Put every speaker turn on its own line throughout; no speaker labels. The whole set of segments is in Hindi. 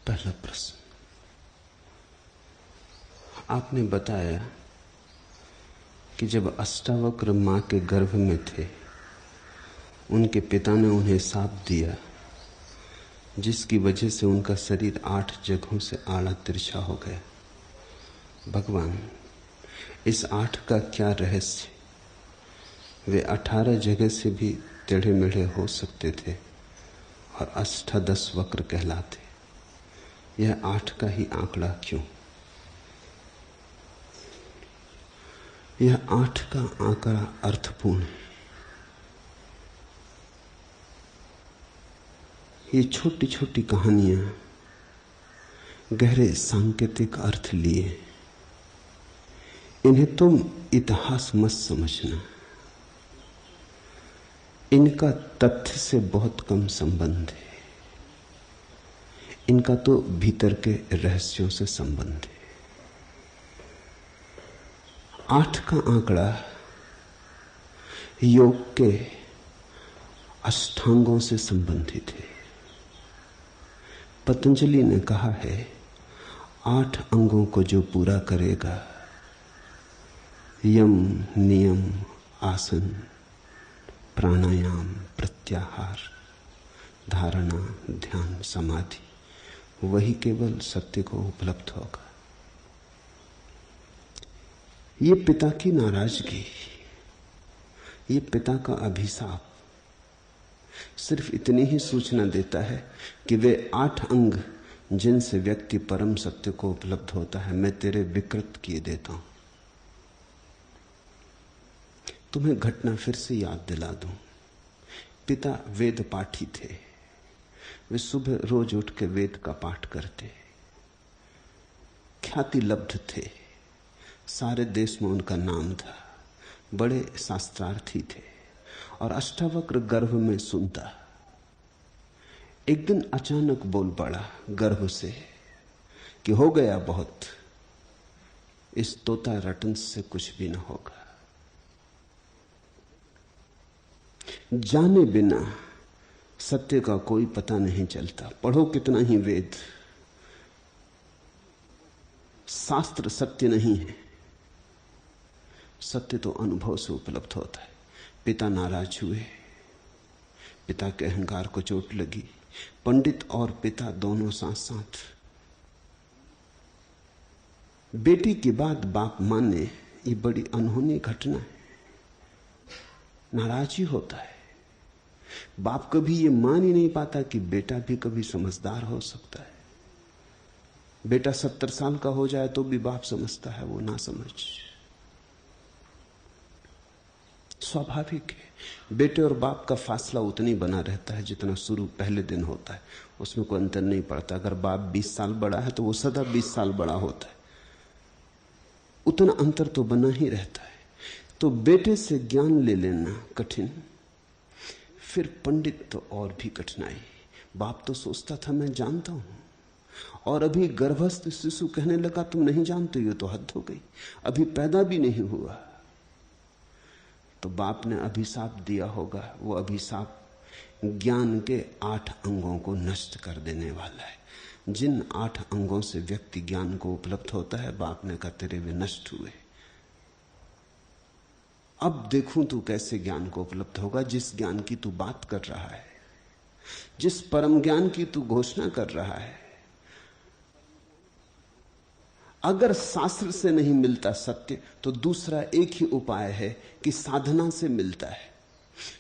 पहला प्रश्न, आपने बताया कि जब अष्टावक्र मां के गर्भ में थे, उनके पिता ने उन्हें शाप दिया, जिसकी वजह से उनका शरीर 8 जगहों से आड़ा तिरछा हो गया। भगवान, इस 8 का क्या रहस्य? वे 18 जगह से भी टेढ़े मेढ़े हो सकते थे और अष्टादश वक्र कहलाते। यह 8 का ही आंकड़ा क्यों? यह 8 का आंकड़ा अर्थपूर्ण है। ये छोटी छोटी कहानियां गहरे सांकेतिक अर्थ लिए। इन्हें तुम इतिहास मत समझना। इनका तथ्य से बहुत कम संबंध है। इनका तो भीतर के रहस्यों से संबंध है। 8 का आंकड़ा योग के अष्टांगों से संबंधित है। पतंजलि ने कहा है, 8 अंगों को जो पूरा करेगा, यम, नियम, आसन, प्राणायाम, प्रत्याहार, धारणा, ध्यान, समाधि, वही केवल सत्य को उपलब्ध होगा। ये पिता की नाराजगी, ये पिता का अभिशाप सिर्फ इतनी ही सूचना देता है कि वे 8 अंग जिनसे व्यक्ति परम सत्य को उपलब्ध होता है, मैं तेरे विकृत किए देता हूं। तुम्हें घटना फिर से याद दिला दूं। पिता वेद पाठी थे। वे सुबह रोज उठ के वेद का पाठ करते, ख्याति लब्ध थे। सारे देश में उनका नाम था। बड़े शास्त्रार्थी थे और अष्टावक्र गर्भ में सुनता। एक दिन अचानक बोल पड़ा गर्भ से कि हो गया बहुत, इस तोता रटन से कुछ भी न होगा। जाने बिना सत्य का कोई पता नहीं चलता। पढ़ो कितना ही वेद, शास्त्र सत्य नहीं है। सत्य तो अनुभव से उपलब्ध होता है। पिता नाराज हुए, पिता के अहंकार को चोट लगी। पंडित और पिता दोनों साथ साथ। बेटी की बात बाप माने, ये बड़ी अनहोनी घटना है। नाराज ही होता है। बाप कभी ये मान ही नहीं पाता कि बेटा भी कभी समझदार हो सकता है। बेटा 70 साल का हो जाए तो भी बाप समझता है वो ना समझ। स्वाभाविक है। बेटे और बाप का फासला उतनी बना रहता है जितना शुरू पहले दिन होता है। उसमें कोई अंतर नहीं पड़ता। अगर बाप 20 साल बड़ा है तो वो सदा 20 साल बड़ा होता है। उतना अंतर तो बना ही रहता है। तो बेटे से ज्ञान ले लेना कठिन, फिर पंडित तो और भी कठिनाई। बाप तो सोचता था मैं जानता हूं, और अभी गर्भस्थ शिशु कहने लगा तुम नहीं जानते, ये तो हद हो गई, अभी पैदा भी नहीं हुआ। तो बाप ने अभिशाप दिया होगा। वो अभिशाप ज्ञान के 8 अंगों को नष्ट कर देने वाला है। जिन 8 अंगों से व्यक्ति ज्ञान को उपलब्ध होता है, बाप ने कहा तेरे वे नष्ट हुए। अब देखूं तू कैसे ज्ञान को उपलब्ध होगा। जिस ज्ञान की तू बात कर रहा है, जिस परम ज्ञान की तू घोषणा कर रहा है, अगर शास्त्र से नहीं मिलता सत्य, तो दूसरा एक ही उपाय है कि साधना से मिलता है।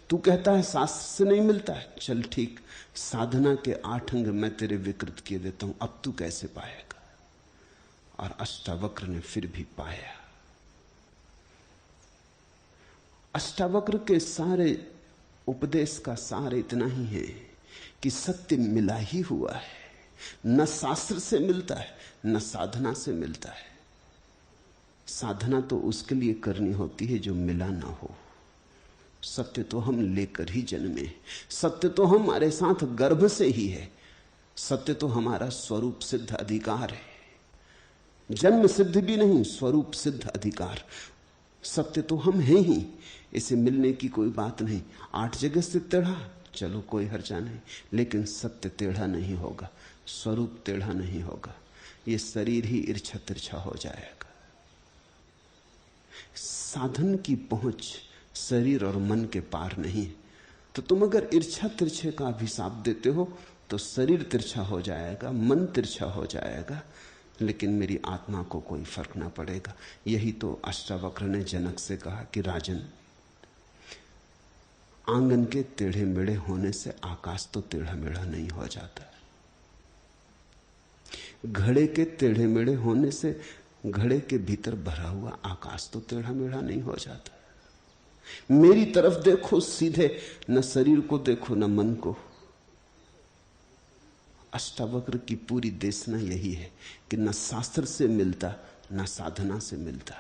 तू कहता है शास्त्र से नहीं मिलता है, चल ठीक, साधना के 8 अंग मैं तेरे विकृत किए देता हूं, अब तू कैसे पाएगा? और अष्टावक्र ने फिर भी पाया। अष्टावक्र के सारे उपदेश का सार इतना ही है कि सत्य मिला ही हुआ है। न शास्त्र से मिलता है, न साधना से मिलता है। साधना तो उसके लिए करनी होती है जो मिला ना हो। सत्य तो हम लेकर ही जन्मे। सत्य तो हमारे साथ गर्भ से ही है। सत्य तो हमारा स्वरूप सिद्ध अधिकार है। जन्म सिद्ध भी नहीं, स्वरूप सिद्ध अधिकार। सत्य तो हम हैं ही। इसे मिलने की कोई बात नहीं। 8 जगह से टेढ़ा, चलो कोई हर्जा नहीं, लेकिन सत्य टेढ़ा नहीं होगा। स्वरूप टेढ़ा नहीं होगा, ये शरीर ही इर्छा तिरछा हो जाएगा। साधन की पहुंच शरीर और मन के पार नहीं है। तो तुम अगर इर्छा तिरछे का अभिशाप देते हो तो शरीर तिरछा हो जाएगा, मन तिरछा हो जाएगा, लेकिन मेरी आत्मा को कोई फर्क ना पड़ेगा। यही तो अष्टावक्र ने जनक से कहा कि राजन, आंगन के टेढ़े मेढ़े होने से आकाश तो टेढ़ा मेढ़ा नहीं हो जाता। घड़े के टेढ़े मेढ़े होने से घड़े के भीतर भरा हुआ आकाश तो टेढ़ा मेढ़ा नहीं हो जाता। मेरी तरफ देखो सीधे, न शरीर को देखो न मन को। अष्टावक्र की पूरी देशना यही है कि न शास्त्र से मिलता न साधना से मिलता।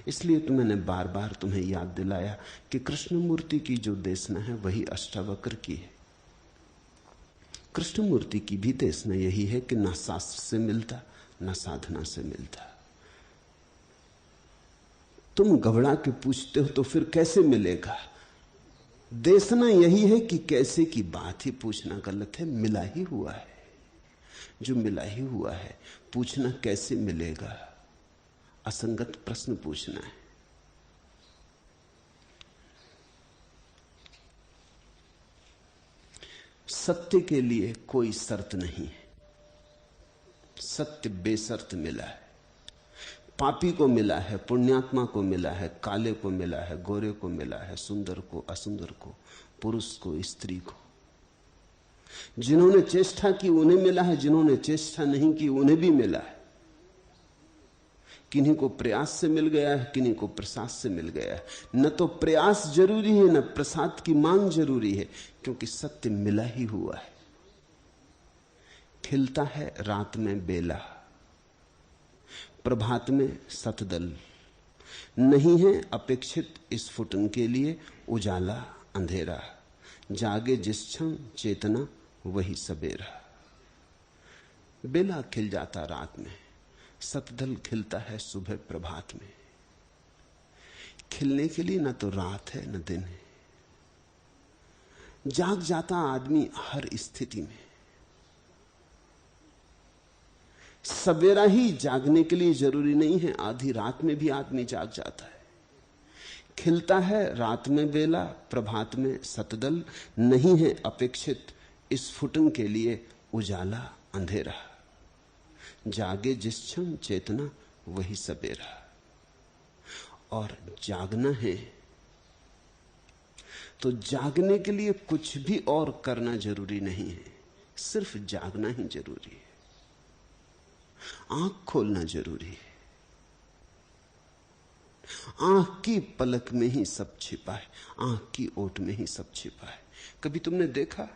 इसलिए तो मैंने बार बार तुम्हें याद दिलाया कि कृष्णमूर्ति की जो देशना है वही अष्टावक्र की है। कृष्णमूर्ति की भी देशना यही है कि न शास्त्र से मिलता न साधना से मिलता। तुम घबरा के पूछते हो तो फिर कैसे मिलेगा? देशना यही है कि कैसे की बात ही पूछना गलत है, मिला ही हुआ है। जो मिला ही हुआ है, पूछना कैसे मिलेगा, असंगत प्रश्न पूछना है। सत्य के लिए कोई शर्त नहीं है, सत्य बेशर्त मिला है। पापी को मिला है, पुण्यात्मा को मिला है, काले को मिला है, गोरे को मिला है, सुंदर को असुंदर को, पुरुष को स्त्री को। जिन्होंने चेष्टा की उन्हें मिला है, जिन्होंने चेष्टा नहीं की उन्हें भी मिला है। किन्हीं को प्रयास से मिल गया है, किन्हीं को प्रसाद से मिल गया है। न तो प्रयास जरूरी है न प्रसाद की मांग जरूरी है, क्योंकि सत्य मिला ही हुआ है। खिलता है रात में बेला, प्रभात में सतदल, नहीं है अपेक्षित स्फुटन के लिए उजाला अंधेरा, जागे जिस क्षण चेतना वही सवेरा। बेला खिल जाता रात में, सतदल खिलता है सुबह प्रभात में। खिलने के लिए न तो रात है न दिन है। जाग जाता आदमी हर स्थिति में। सवेरा ही जागने के लिए जरूरी नहीं है, आधी रात में भी आदमी जाग जाता है। खिलता है रात में बेला, प्रभात में सतदल, नहीं है अपेक्षित स्फुटन के लिए उजाला अंधेरा, जागे जिस क्षण चेतना वही सवेरा। और जागना है तो जागने के लिए कुछ भी और करना जरूरी नहीं है, सिर्फ जागना ही जरूरी है। आंख खोलना जरूरी है। आंख की पलक में ही सब छिपा है, आंख की ओट में ही सब छिपा है। कभी तुमने देखा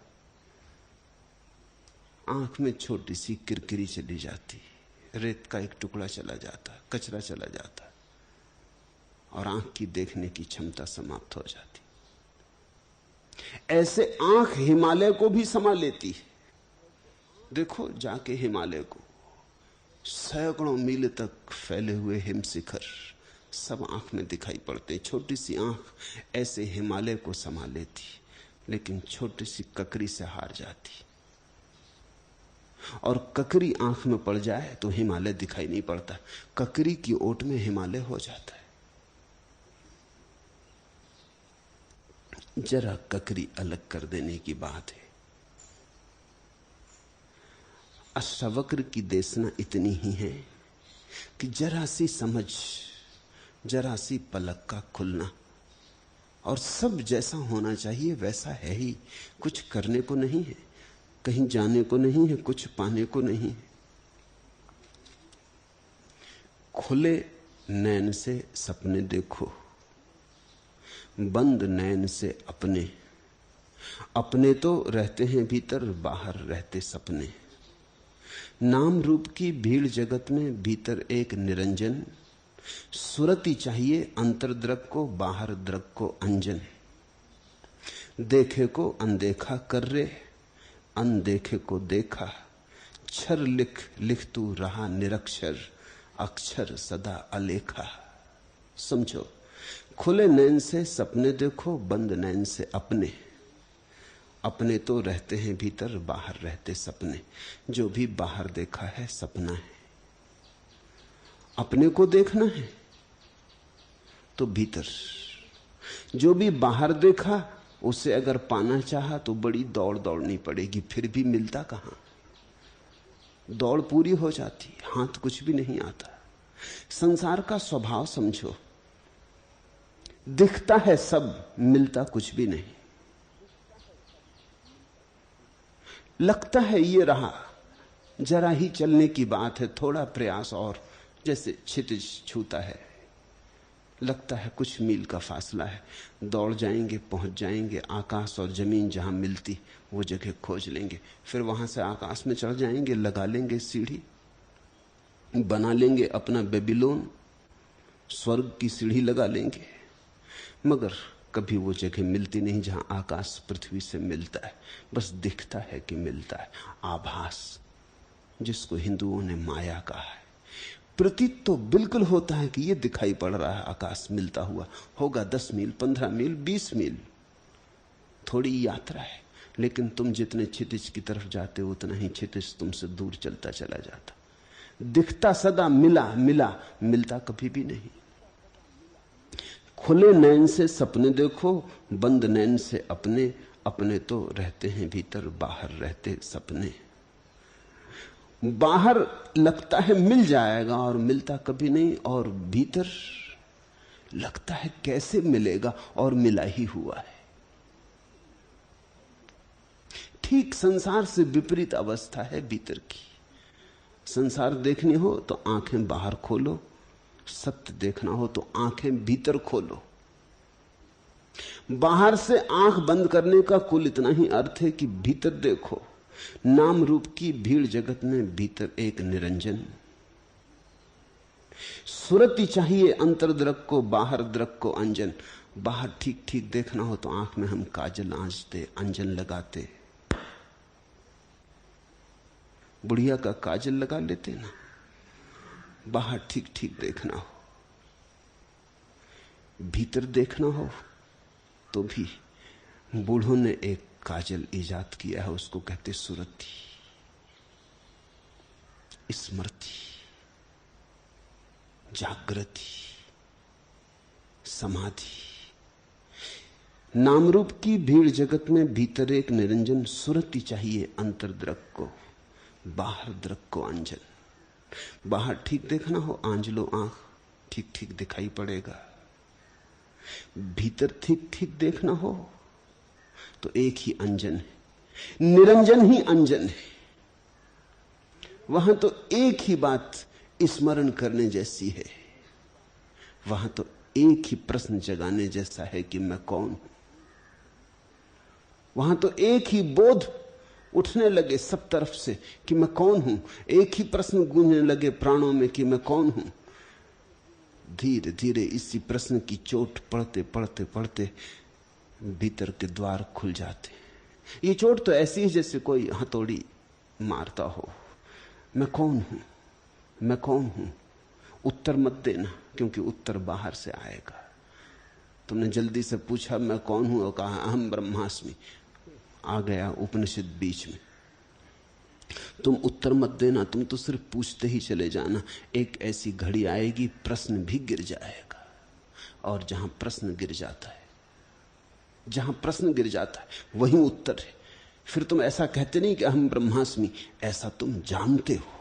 आंख में छोटी सी किरकिरी चली जाती, रेत का एक टुकड़ा चला जाता, कचरा चला जाता और आंख की देखने की क्षमता समाप्त हो जाती। ऐसे आंख हिमालय को भी समा लेती है। देखो जाके हिमालय को, सैकड़ों मील तक फैले हुए हिमशिखर सब आंख में दिखाई पड़ते। छोटी सी आंख ऐसे हिमालय को समा लेती, लेकिन छोटी सी ककरी से हार जाती। और ककरी आंख में पड़ जाए तो हिमालय दिखाई नहीं पड़ता, ककरी की ओट में हिमालय हो जाता है। जरा ककरी अलग कर देने की बात है। अष्टावक्र की देशना इतनी ही है कि जरा सी समझ, जरा सी पलक का खुलना, और सब जैसा होना चाहिए वैसा है ही। कुछ करने को नहीं है, कहीं जाने को नहीं है, कुछ पाने को नहीं है। खुले नैन से सपने देखो, बंद नैन से अपने। अपने तो रहते हैं भीतर, बाहर रहते सपने। नाम रूप की भीड़ जगत में भीतर एक निरंजन, सुरति चाहिए अंतर्द्रग को, बाहर द्रग को अंजन। देखे को अनदेखा कर रे, अनदेखे को देखा। क्षर लिख लिख तू रहा निरक्षर, अक्षर सदा अलेखा। समझो, खुले नैन से सपने देखो, बंद नैन से अपने। अपने तो रहते हैं भीतर, बाहर रहते सपने। जो भी बाहर देखा है सपना है। अपने को देखना है तो भीतर, जो भी बाहर देखा उसे अगर पाना चाहा तो बड़ी दौड़ दौड़नी पड़ेगी, फिर भी मिलता कहां। दौड़ पूरी हो जाती, हाथ कुछ भी नहीं आता। संसार का स्वभाव समझो, दिखता है सब, मिलता कुछ भी नहीं। लगता है ये रहा, जरा ही चलने की बात है, थोड़ा प्रयास और, जैसे क्षितिज छूता है, लगता है कुछ मील का फासला है, दौड़ जाएंगे, पहुंच जाएंगे। आकाश और जमीन जहां मिलती वो जगह खोज लेंगे, फिर वहां से आकाश में चढ़ जाएंगे, लगा लेंगे सीढ़ी, बना लेंगे अपना बेबीलोन, स्वर्ग की सीढ़ी लगा लेंगे। मगर कभी वो जगह मिलती नहीं जहां आकाश पृथ्वी से मिलता है, बस दिखता है कि मिलता है। आभास, जिसको हिंदुओं ने माया कहा है। प्रतीत तो बिल्कुल होता है कि ये दिखाई पड़ रहा है आकाश मिलता हुआ, होगा 10 मील, 15 मील, 20 मील, थोड़ी यात्रा है। लेकिन तुम जितने क्षितिज की तरफ जाते हो उतना ही क्षितिज तुमसे दूर चलता चला जाता। दिखता सदा मिला मिला, मिलता कभी भी नहीं। खुले नैन से सपने देखो, बंद नैन से अपने, अपने तो रहते हैं भीतर, बाहर रहते सपने। बाहर लगता है मिल जाएगा और मिलता कभी नहीं, और भीतर लगता है कैसे मिलेगा और मिला ही हुआ है। ठीक संसार से विपरीत अवस्था है भीतर की। संसार देखनी हो तो आंखें बाहर खोलो, सत्य देखना हो तो आंखें भीतर खोलो। बाहर से आंख बंद करने का कुल इतना ही अर्थ है कि भीतर देखो। नाम रूप की भीड़ जगत में भीतर एक निरंजन। सुरति चाहिए अंतर्द्रक को, बाहर द्रक को अंजन। बाहर ठीक ठीक देखना हो तो आंख में हम काजल आंचते, अंजन लगाते। बुढ़िया का काजल लगा लेते ना। बाहर ठीक ठीक देखना हो, भीतर देखना हो तो भी बूढ़ों ने एक काजल इजाद किया है, उसको कहते सुरति, स्मृति, जागृति, समाधि। नाम रूप की भीड़ जगत में भीतर एक निरंजन। सुरति चाहिए अंतर्द्रक को, बाहर द्रक को अंजन। बाहर ठीक देखना हो, आंज लो आंख, ठीक ठीक दिखाई पड़ेगा। भीतर ठीक ठीक देखना हो तो एक ही अंजन है, निरंजन ही अंजन है। वहां तो एक ही बात स्मरण करने जैसी है, वहां तो एक ही प्रश्न जगाने जैसा है कि मैं कौन हूं। वहां तो एक ही बोध उठने लगे सब तरफ से कि मैं कौन हूं। एक ही प्रश्न गूंजने लगे प्राणों में कि मैं कौन हूं। धीरे धीरे इसी प्रश्न की चोट पड़ते पड़ते पड़ते भीतर के द्वार खुल जाते। ये चोट तो ऐसी है जैसे कोई हथौड़ी मारता हो। मैं कौन हूं, मैं कौन हूं। उत्तर मत देना, क्योंकि उत्तर बाहर से आएगा। तुमने जल्दी से पूछा मैं कौन हूं और कहा अहम ब्रह्मास्मि, आ गया उपनिषद बीच में। तुम उत्तर मत देना, तुम तो सिर्फ पूछते ही चले जाना। एक ऐसी घड़ी आएगी प्रश्न भी गिर जाएगा, और जहां प्रश्न गिर जाता है, जहां प्रश्न गिर जाता है वहीं उत्तर है। फिर तुम ऐसा कहते नहीं कि अहम ब्रह्मास्मि, ऐसा तुम जानते हो,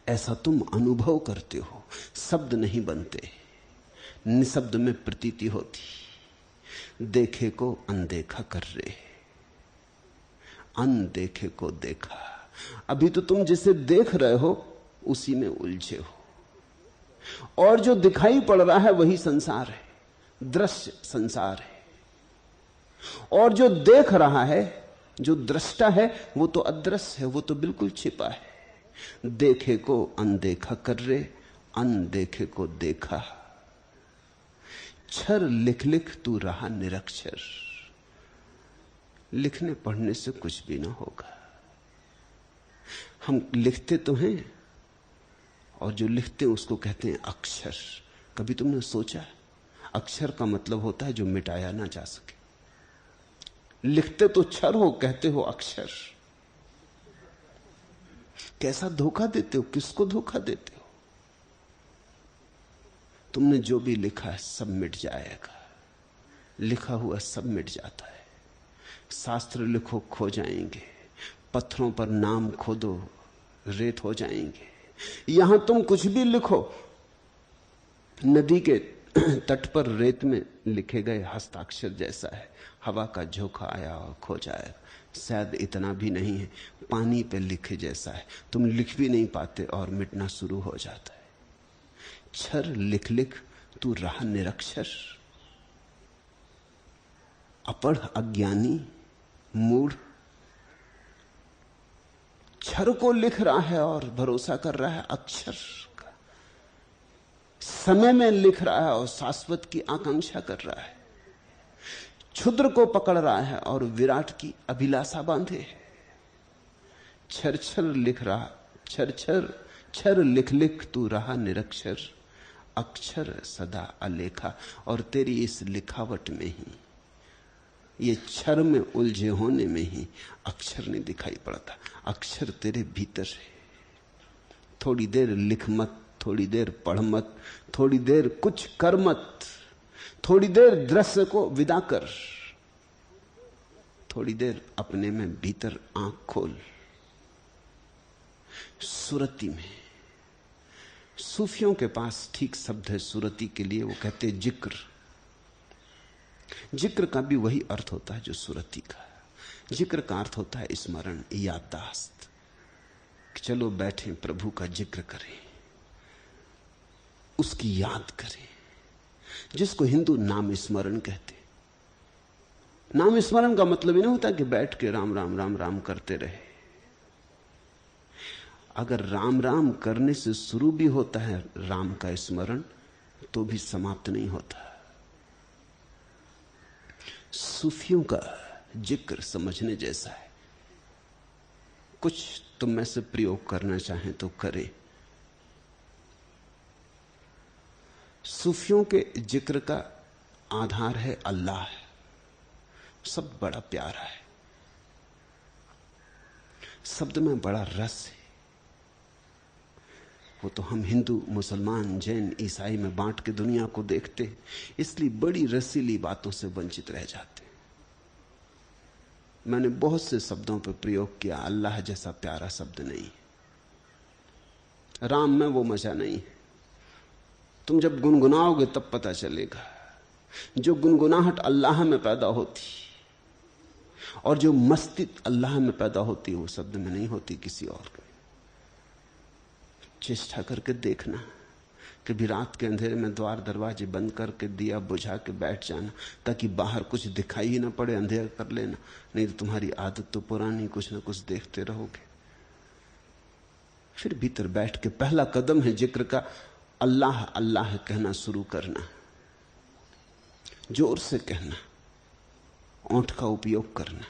ऐसा तुम अनुभव करते हो। शब्द नहीं बनते, निशब्द में प्रतीति होती। देखे को अनदेखा कर रहे, अनदेखे को देखा। अभी तो तुम जिसे देख रहे हो उसी में उलझे हो, और जो दिखाई पड़ रहा है वही संसार है, दृश्य संसार है। और जो देख रहा है, जो दृष्टा है, वो तो अदृश्य है, वो तो बिल्कुल छिपा है। देखे को अनदेखा कर रहे, अनदेखे को देखा। क्षर लिख लिख तू रहा निरक्षर। लिखने पढ़ने से कुछ भी ना होगा। हम लिखते तो हैं, और जो लिखते हैं उसको कहते हैं अक्षर। कभी तुमने सोचा, अक्षर का मतलब होता है जो मिटाया ना जा सके। लिखते तो क्षर हो, कहते हो अक्षर। कैसा धोखा देते हो, किसको धोखा देते हो? तुमने जो भी लिखा है सब मिट जाएगा। लिखा हुआ सब मिट जाता है। शास्त्र लिखो, खो जाएंगे। पत्थरों पर नाम खोदो, रेत हो जाएंगे। यहां तुम कुछ भी लिखो, नदी के तट पर रेत में लिखे गए हस्ताक्षर जैसा है। हवा का झोंका आया और खो जाएगा। शायद इतना भी नहीं है, पानी पे लिखे जैसा है। तुम लिख भी नहीं पाते और मिटना शुरू हो जाता है। क्षर लिख लिख तू रहा निरक्षर। अपढ़ अज्ञानी मूढ़ क्षर को लिख रहा है और भरोसा कर रहा है अक्षर का। समय में लिख रहा है और शाश्वत की आकांक्षा कर रहा है। क्षुद्र को पकड़ रहा है और विराट की अभिलाषा बांधे है। क्षर क्षर लिख रहा, क्षर क्षर क्षर लिख लिख तू रहा निरक्षर। अक्षर सदा अलेखा। और तेरी इस लिखावट में ही, ये क्षर में उलझे होने में ही अक्षर नहीं दिखाई पड़ता। अक्षर तेरे भीतर है। थोड़ी देर लिख मत, थोड़ी देर पढ़ मत, थोड़ी देर कुछ कर मत, थोड़ी देर दृश्य को विदा कर, थोड़ी देर अपने में भीतर आंख खोल। सुरती में, सूफियों के पास ठीक शब्द है सुरती के लिए। वो कहते जिक्र। जिक्र का भी वही अर्थ होता है जो सुरती का। जिक्र का अर्थ होता है स्मरण, याददाश्त। चलो बैठे, प्रभु का जिक्र करें, उसकी याद करें, जिसको हिंदू नाम स्मरण कहते। नाम स्मरण का मतलब ही नहीं होता कि बैठ के राम राम राम राम करते रहे। अगर राम राम करने से शुरू भी होता है राम का स्मरण, तो भी समाप्त नहीं होता। सूफियों का जिक्र समझने जैसा है। कुछ तुम में से प्रयोग करना चाहें तो करें। सूफियों के जिक्र का आधार है अल्लाह। शब्द बड़ा प्यारा है, शब्द में बड़ा रस है। वो तो हम हिंदू, मुसलमान, जैन, ईसाई में बांट के दुनिया को देखते, इसलिए बड़ी रसीली बातों से वंचित रह जाते। मैंने बहुत से शब्दों पर प्रयोग किया, अल्लाह जैसा प्यारा शब्द नहीं। राम में वो मजा नहीं है। तुम जब गुनगुनाओगे तब पता चलेगा। जो गुनगुनाहट अल्लाह में पैदा होती और जो मस्ती अल्लाह में पैदा होती, वो शब्द में नहीं होती, किसी और में। चेष्टा करके देखना, कभी रात के अंधेरे में द्वार दरवाजे बंद करके दिया बुझा के बैठ जाना, ताकि बाहर कुछ दिखाई ही ना पड़े। अंधेरा कर लेना, नहीं तो तुम्हारी आदत तो पुरानी, कुछ ना कुछ देखते रहोगे। फिर भीतर बैठ के पहला कदम है जिक्र का, अल्लाह अल्लाह कहना शुरू करना। जोर से कहना, ओंठ का उपयोग करना।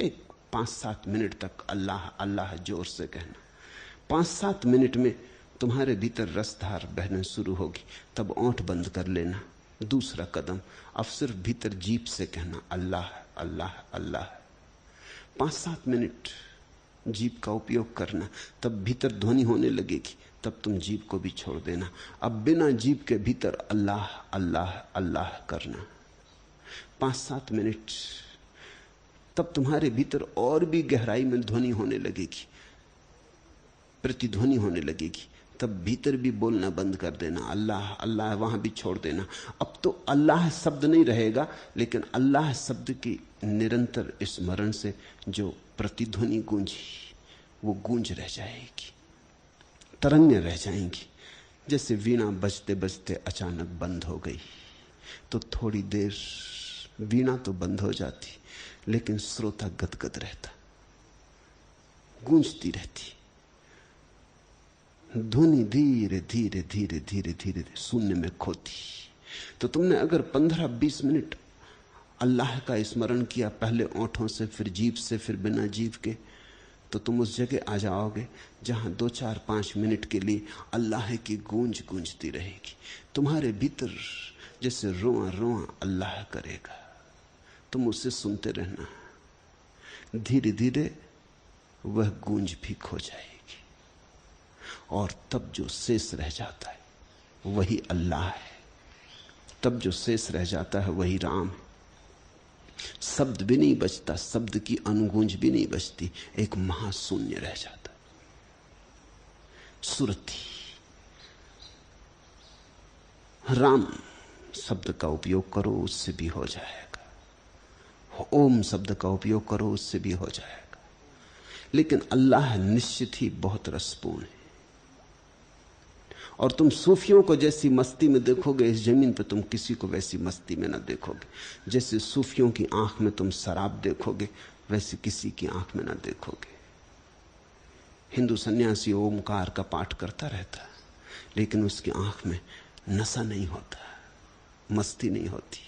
एक 5-7 मिनट तक अल्लाह अल्लाह जोर से कहना। 5-7 मिनट में तुम्हारे भीतर रसधार बहना शुरू होगी, तब ओंठ बंद कर लेना। दूसरा कदम, अब सिर्फ भीतर जीभ से कहना अल्लाह अल्लाह अल्लाह। 5-7 मिनट जीभ का उपयोग करना, तब भीतर ध्वनि होने लगेगी, तब तुम जीभ को भी छोड़ देना। अब बिना जीभ के भीतर अल्लाह अल्लाह अल्लाह करना। 5-7 मिनट, तब तुम्हारे भीतर और भी गहराई में ध्वनि होने लगेगी, प्रतिध्वनि होने लगेगी। तब भीतर भी बोलना बंद कर देना, अल्लाह अल्लाह वहां भी छोड़ देना। अब तो अल्लाह शब्द नहीं रहेगा, लेकिन अल्लाह शब्द की निरंतर स्मरण से जो प्रतिध्वनि गूंजी, वो गूंज रह जाएगी, तरंगें रह जाएंगी। जैसे वीणा बजते बजते अचानक बंद हो गई, तो थोड़ी देर वीणा तो बंद हो जाती, लेकिन श्रोता गदगद रहता, गूंजती रहती। ध्वनि धीरे धीरे धीरे धीरे धीरे शून्य में खोती। तो तुमने अगर 15-20 मिनट अल्लाह का स्मरण किया, पहले ओंठों से, फिर जीभ से, फिर बिना जीभ के, तो तुम उस जगह आ जाओगे जहां 2-4-5 मिनट के लिए अल्लाह की गूंज गूंजती रहेगी। तुम्हारे भीतर जैसे रोआ रोआ अल्लाह करेगा, तुम उसे सुनते रहना, धीरे धीरे वह गूंज भी खो जाएगी और तब जो शेष रह जाता है वही अल्लाह है। तब जो शेष रह जाता है वही राम है। शब्द भी नहीं बचता, शब्द की अनुगूंज भी नहीं बचती, एक महाशून्य रह जाता है। सुरति, राम शब्द का उपयोग करो उससे भी हो जाएगा, ओम शब्द का उपयोग करो उससे भी हो जाएगा, लेकिन अल्लाह निश्चित ही बहुत रसपूर्ण है। और तुम सूफियों को जैसी मस्ती में देखोगे इस जमीन पर, तुम किसी को वैसी मस्ती में ना देखोगे। जैसे सूफियों की आंख में तुम शराब देखोगे वैसे किसी की आंख में ना देखोगे। हिंदू सन्यासी ओमकार का पाठ करता रहता है लेकिन उसकी आंख में नशा नहीं होता, मस्ती नहीं होती।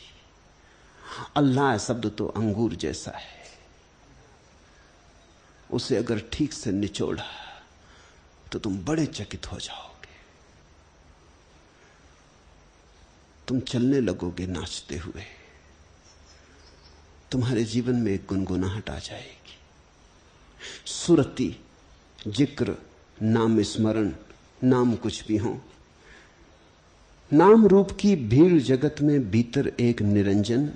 अल्लाह शब्द तो अंगूर जैसा है, उसे अगर ठीक से निचोड़ा तो तुम बड़े चकित हो जाओगे। तुम चलने लगोगे नाचते हुए, तुम्हारे जीवन में एक गुनगुनाहट आ जाएगी। सुरति, जिक्र, नाम स्मरण, नाम कुछ भी हो, नाम रूप की भीड़ जगत में भीतर एक निरंजन।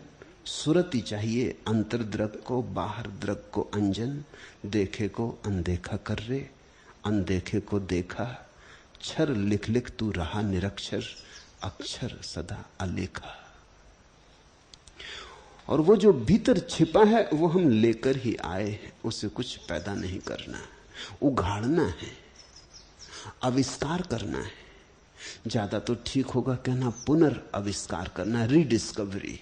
सुरति चाहिए अंतर द्रग को, बाहर द्रग को अंजन। देखे को अनदेखा कर रे, अनदेखे को देखा। क्षर लिख लिख तू रहा निरक्षर, अक्षर सदा अलेखा। और वो जो भीतर छिपा है वो हम लेकर ही आए हैं, उसे कुछ पैदा नहीं करना, उघाड़ना है, आविष्कार करना है। ज्यादा तो ठीक होगा कहना पुनर्आविष्कार करना, रीडिस्कवरी।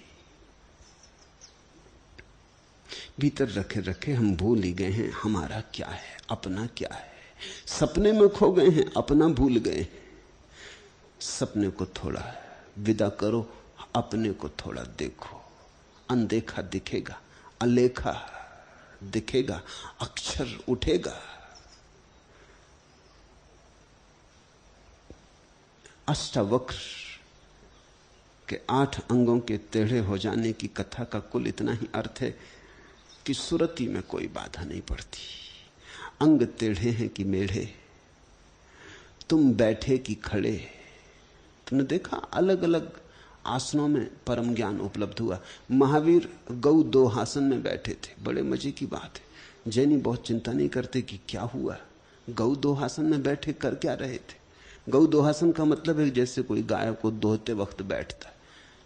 भीतर रखे रखे हम भूल ही गए हैं हमारा क्या है, अपना क्या है। सपने में खो गए हैं, अपना भूल गए हैं। सपने को थोड़ा विदा करो, अपने को थोड़ा देखो। अनदेखा दिखेगा, अलेखा दिखेगा, अक्षर उठेगा। अष्टावक्र के 8 अंगों के टेढ़े हो जाने की कथा का कुल इतना ही अर्थ है कि सुरति में कोई बाधा नहीं पड़ती। अंग टेढ़े हैं कि मेढ़े, तुम बैठे कि खड़े। तुमने देखा अलग अलग आसनों में परम ज्ञान उपलब्ध हुआ। महावीर गौ दोहासन में बैठे थे, बड़े मजे की बात है। जैनी बहुत चिंता नहीं करते कि क्या हुआ, गौ दोहासन में बैठे कर क्या रहे थे। गौ दोहासन का मतलब है जैसे कोई गाय को दोहते वक्त बैठता है।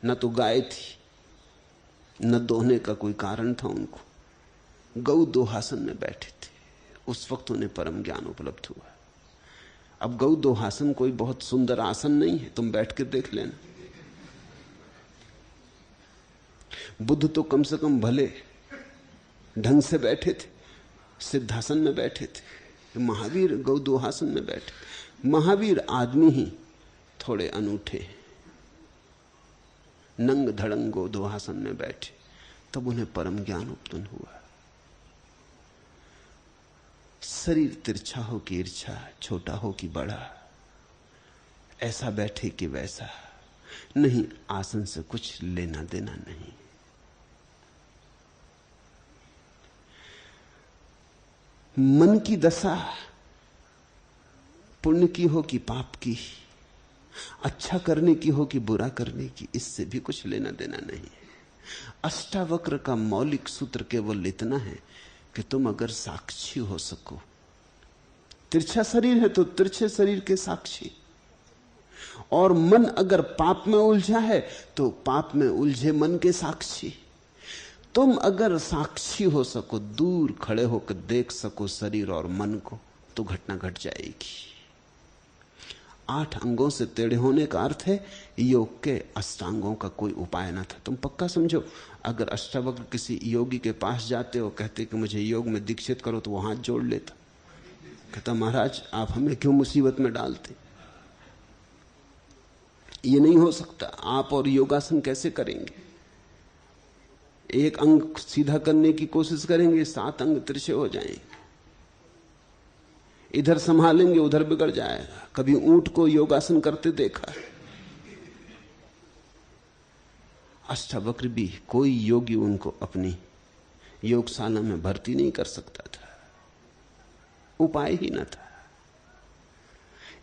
न तो गाय थी, न दोहने का कोई कारण था उनको। गौ दोहासन में बैठे थे, उस वक्त उन्हें परम ज्ञान उपलब्ध हुआ। अब गौ दोहासन कोई बहुत सुंदर आसन नहीं है, तुम बैठ के देख लेना। बुद्ध तो कम से कम भले ढंग से बैठे थे, सिद्धासन में बैठे थे। महावीर गौ दोहासन में बैठे। महावीर आदमी ही थोड़े अनूठे, नंग धड़ंग गौ दोहासन में बैठे, तब उन्हें परम ज्ञान उत्पन्न हुआ। शरीर तिरछा हो कि ईर्छा, छोटा हो कि बड़ा, ऐसा बैठे कि वैसा नहीं, आसन से कुछ लेना देना नहीं। मन की दशा पुण्य की हो कि पाप की, अच्छा करने की हो कि बुरा करने की, इससे भी कुछ लेना देना नहीं है। अष्टावक्र का मौलिक सूत्र केवल इतना है कि तुम अगर साक्षी हो सको, तिरछा शरीर है तो तिरछे शरीर के साक्षी, और मन अगर पाप में उलझा है तो पाप में उलझे मन के साक्षी। तुम अगर साक्षी हो सको, दूर खड़े होकर देख सको शरीर और मन को, तो घटना घट जाएगी। 8 अंगों से टेढ़े होने का अर्थ है योग के अष्टांगों का कोई उपाय ना था। तुम पक्का समझो, अगर अष्टावक्र किसी योगी के पास जाते और कहते कि मुझे योग में दीक्षित करो, तो वो हाथ जोड़ लेता, कहता महाराज आप हमें क्यों मुसीबत में डालते, ये नहीं हो सकता। आप और योगासन कैसे करेंगे? एक अंग सीधा करने की कोशिश करेंगे, 7 अंग तिरछे हो जाएंगे। इधर संभालेंगे उधर बिगड़ जाएगा। कभी ऊंट को योगासन करते देखा, अष्टावक्र भी कोई योगी उनको अपनी योगशाला में भर्ती नहीं कर सकता था, उपाय ही न था।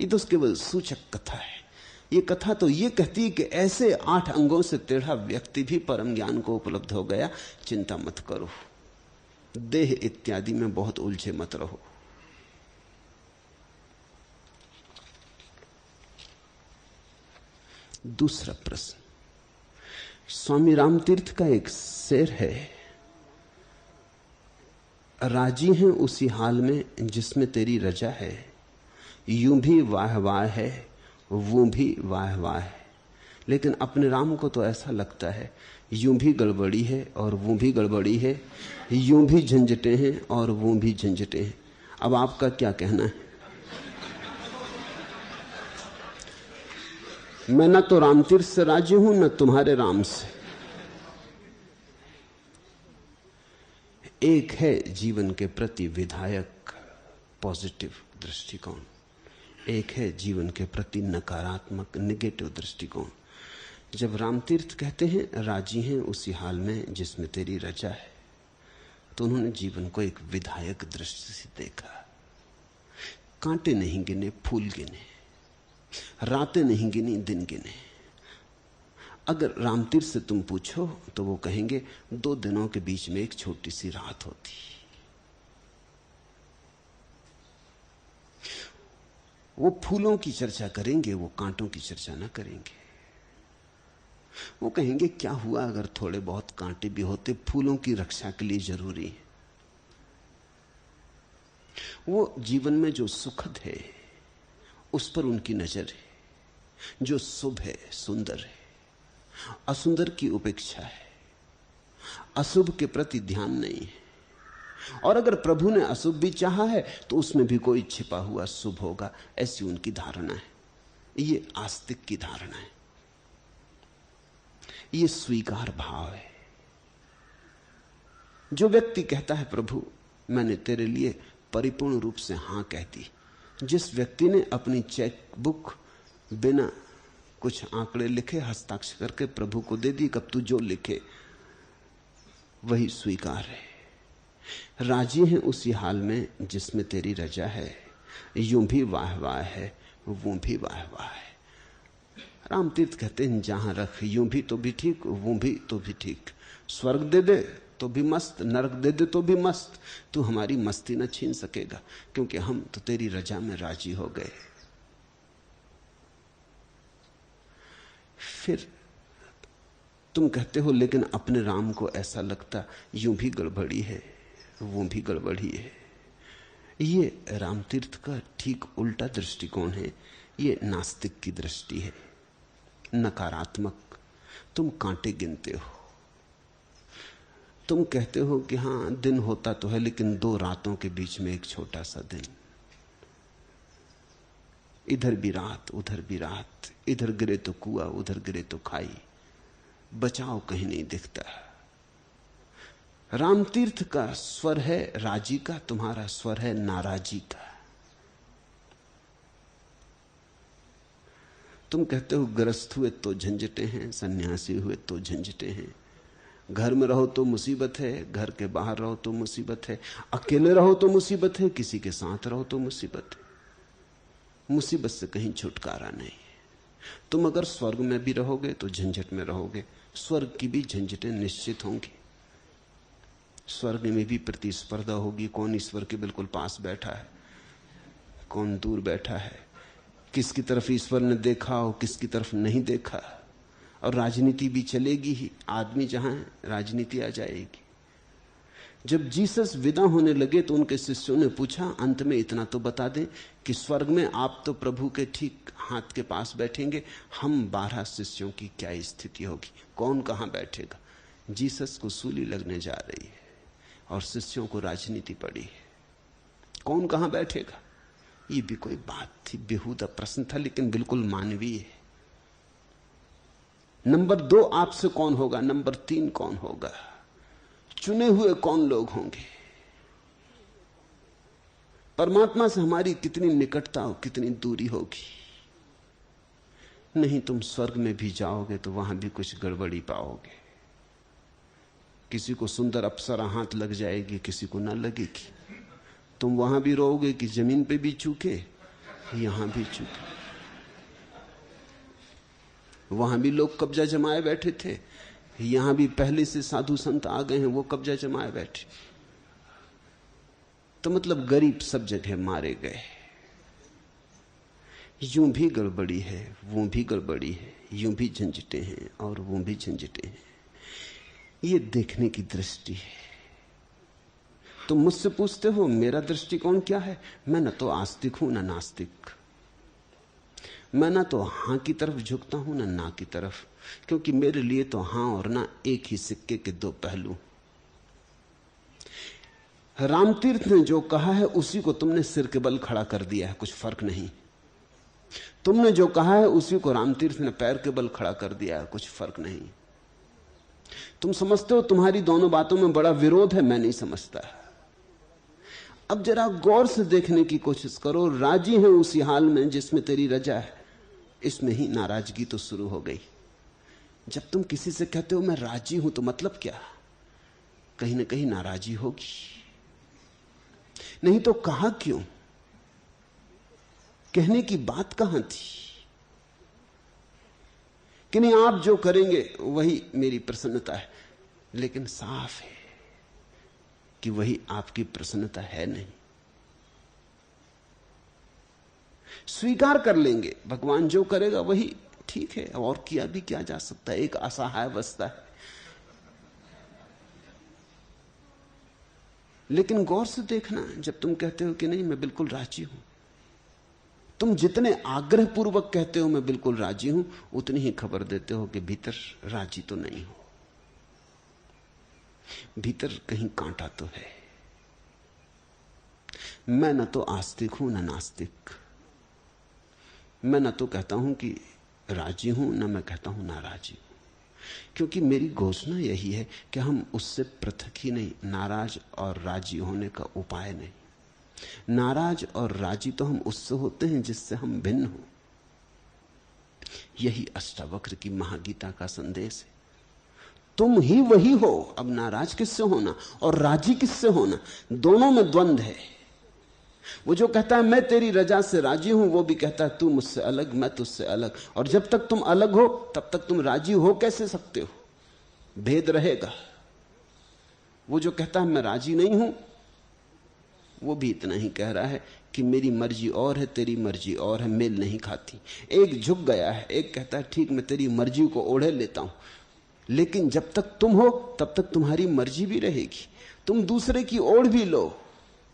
ये तो केवल सूचक कथा है। ये कथा तो ये कहती है कि ऐसे 8 अंगों से टेढ़ा व्यक्ति भी परम ज्ञान को उपलब्ध हो गया। चिंता मत करो, देह इत्यादि में बहुत उलझे मत रहो। दूसरा प्रश्न, स्वामी रामतीर्थ का एक शेर है, राजी हैं उसी हाल में जिसमें तेरी रजा है, यूं भी वाह वाह है, वो भी वाह वाह है। लेकिन अपने राम को तो ऐसा लगता है यूं भी गड़बड़ी है और वो भी गड़बड़ी है, यूं भी झंझटे हैं और वो भी झंझटे हैं। अब आपका क्या कहना है? मैं न तो रामतीर्थ से राजी हूं न तुम्हारे राम से। एक है जीवन के प्रति विधायक पॉजिटिव दृष्टिकोण, एक है जीवन के प्रति नकारात्मक नेगेटिव दृष्टिकोण। जब रामतीर्थ कहते हैं राजी हैं उसी हाल में जिसमें तेरी रजा है, तो उन्होंने जीवन को एक विधायक दृष्टि से देखा। कांटे नहीं गिने, फूल गिने, रातें नहीं गिनी, दिन गिने। अगर रामतीर्थ से तुम पूछो तो वो कहेंगे 2 दिनों के बीच में एक छोटी सी रात होती। वो फूलों की चर्चा करेंगे, वो कांटों की चर्चा ना करेंगे। वो कहेंगे क्या हुआ अगर थोड़े बहुत कांटे भी होते, फूलों की रक्षा के लिए जरूरी है। वो जीवन में जो सुखद है उस पर उनकी नजर है, जो शुभ है, सुंदर है। असुंदर की उपेक्षा है, अशुभ के प्रति ध्यान नहीं है। और अगर प्रभु ने अशुभ भी चाहा है तो उसमें भी कोई छिपा हुआ शुभ होगा, ऐसी उनकी धारणा है। ये आस्तिक की धारणा है, ये स्वीकार भाव है। जो व्यक्ति कहता है प्रभु मैंने तेरे लिए परिपूर्ण रूप से हां कह दी, जिस व्यक्ति ने अपनी चेक बुक बिना कुछ आंकड़े लिखे हस्ताक्षर करके प्रभु को दे दी, कब तू जो लिखे वही स्वीकार है। राजी हैं उसी हाल में जिसमें तेरी रजा है, यूं भी वाह वाह है, वो भी वाह वाह है। रामतीर्थ कहते हैं जहां रख, यूं भी तो भी ठीक, वो भी तो भी ठीक। स्वर्ग दे दे तो भी मस्त, नरक दे दे तो भी मस्त, तू हमारी मस्ती न छीन सकेगा, क्योंकि हम तो तेरी रजा में राजी हो गए। फिर तुम कहते हो लेकिन अपने राम को ऐसा लगता यूं भी गड़बड़ी है, वो भी गड़बड़ी है। ये रामतीर्थ का ठीक उल्टा दृष्टिकोण है। ये नास्तिक की दृष्टि है, नकारात्मक। तुम कांटे गिनते हो, तुम कहते हो कि हां दिन होता तो है लेकिन 2 रातों के बीच में एक छोटा सा दिन, इधर भी रात उधर भी रात, इधर गिरे तो कुआं उधर गिरे तो खाई, बचाव कहीं नहीं दिखता। रामतीर्थ का स्वर है राजी का, तुम्हारा स्वर है नाराजी का। तुम कहते हो गृहस्थ हुए तो झंझटे हैं, सन्यासी हुए तो झंझटे हैं, घर में रहो तो मुसीबत है, घर के बाहर रहो तो मुसीबत है, अकेले रहो तो मुसीबत है, किसी के साथ रहो तो मुसीबत है। मुसीबत से कहीं छुटकारा नहीं है। तुम अगर स्वर्ग में भी रहोगे तो झंझट में रहोगे, स्वर्ग की भी झंझटें निश्चित होंगी। स्वर्ग में भी प्रतिस्पर्धा होगी, कौन ईश्वर के बिल्कुल पास बैठा है, कौन दूर बैठा है, किसकी तरफ ईश्वर ने देखा हो किसकी तरफ नहीं देखा। और राजनीति भी चलेगी ही, आदमी जहां है राजनीति आ जाएगी। जब जीसस विदा होने लगे तो उनके शिष्यों ने पूछा अंत में इतना तो बता दें कि स्वर्ग में आप तो प्रभु के ठीक हाथ के पास बैठेंगे, हम 12 शिष्यों की क्या स्थिति होगी, कौन कहां बैठेगा। जीसस को सूली लगने जा रही है और शिष्यों को राजनीति पड़ी है, कौन कहां बैठेगा। ये भी कोई बात थी, बेहुदा प्रश्न था, लेकिन बिल्कुल मानवीय है। नंबर 2 आपसे कौन होगा, नंबर 3 कौन होगा, चुने हुए कौन लोग होंगे। परमात्मा से हमारी कितनी निकटता और कितनी दूरी होगी। नहीं, तुम स्वर्ग में भी जाओगे तो वहां भी कुछ गड़बड़ी पाओगे। किसी को सुंदर अप्सरा हाथ लग जाएगी, किसी को ना लगेगी। तुम वहां भी रहोगे कि जमीन पे भी चूके, यहां भी चूके। वहां भी लोग कब्जा जमाए बैठे थे, यहां भी पहले से साधु संत आ गए हैं, वो कब्जा जमाए बैठे। तो मतलब गरीब सब जगह मारे गए। यूं भी गड़बड़ी है, वो भी गड़बड़ी है, यूं भी झंझटें हैं और वो भी झंझटें हैं। ये देखने की दृष्टि है। तुम मुझसे पूछते हो मेरा दृष्टिकोण क्या है। मैं न तो आस्तिक हूं न नास्तिक। मैं ना तो हां की तरफ झुकता हूं न ना की तरफ, क्योंकि मेरे लिए तो हां और ना एक ही सिक्के के दो पहलू। रामतीर्थ ने जो कहा है उसी को तुमने सिर के बल खड़ा कर दिया है, कुछ फर्क नहीं। तुमने जो कहा है उसी को रामतीर्थ ने पैर के बल खड़ा कर दिया है, कुछ फर्क नहीं। तुम समझते हो तुम्हारी दोनों बातों में बड़ा विरोध है, मैं नहीं समझता। अब जरा गौर से देखने की कोशिश करो। राजी है उसी हाल में जिसमें तेरी रजा है, इसमें ही नाराजगी तो शुरू हो गई। जब तुम किसी से कहते हो मैं राजी हूं, तो मतलब क्या? कहीं ना कहीं नाराजी होगी, नहीं तो कहा क्यों? कहने की बात कहां थी कि नहीं आप जो करेंगे वही मेरी प्रसन्नता है। लेकिन साफ है कि वही आपकी प्रसन्नता है नहीं। स्वीकार कर लेंगे भगवान जो करेगा वही ठीक है, और किया भी क्या जा सकता है। एक असहाय अवस्था है। लेकिन गौर से देखना, जब तुम कहते हो कि नहीं मैं बिल्कुल राजी हूं, तुम जितने आग्रह पूर्वक कहते हो मैं बिल्कुल राजी हूं, उतनी ही खबर देते हो कि भीतर राजी तो नहीं हो, भीतर कहीं कांटा तो है। मैं न तो आस्तिक हूं न नास्तिक। मैं न तो कहता हूं कि राजी हूं, न मैं कहता हूं नाराजी हूं, क्योंकि मेरी घोषणा यही है कि हम उससे पृथक ही नहीं, नाराज और राजी होने का उपाय नहीं। नाराज और राजी तो हम उससे होते हैं जिससे हम भिन्न हो। यही अष्टावक्र की महागीता का संदेश है। तुम ही वही हो। अब नाराज किससे होना और राजी किससे होना, दोनों में द्वंद्व है। वो जो कहता है मैं तेरी रजा से राजी हूं, वो भी कहता है तू मुझसे अलग, मैं तुझसे अलग। और जब तक तुम अलग हो तब तक तुम राजी हो कैसे सकते हो? भेद रहेगा। वो जो कहता है मैं राजी नहीं हूं, वो भी इतना ही कह रहा है कि मेरी मर्जी और है, तेरी मर्जी और है, मेल नहीं खाती। एक झुक गया है, एक कहता है ठीक मैं तेरी मर्जी को ओढ़े लेता हूं, लेकिन जब तक तुम हो तब तक तुम्हारी मर्जी भी रहेगी। तुम दूसरे की ओढ़ भी लो,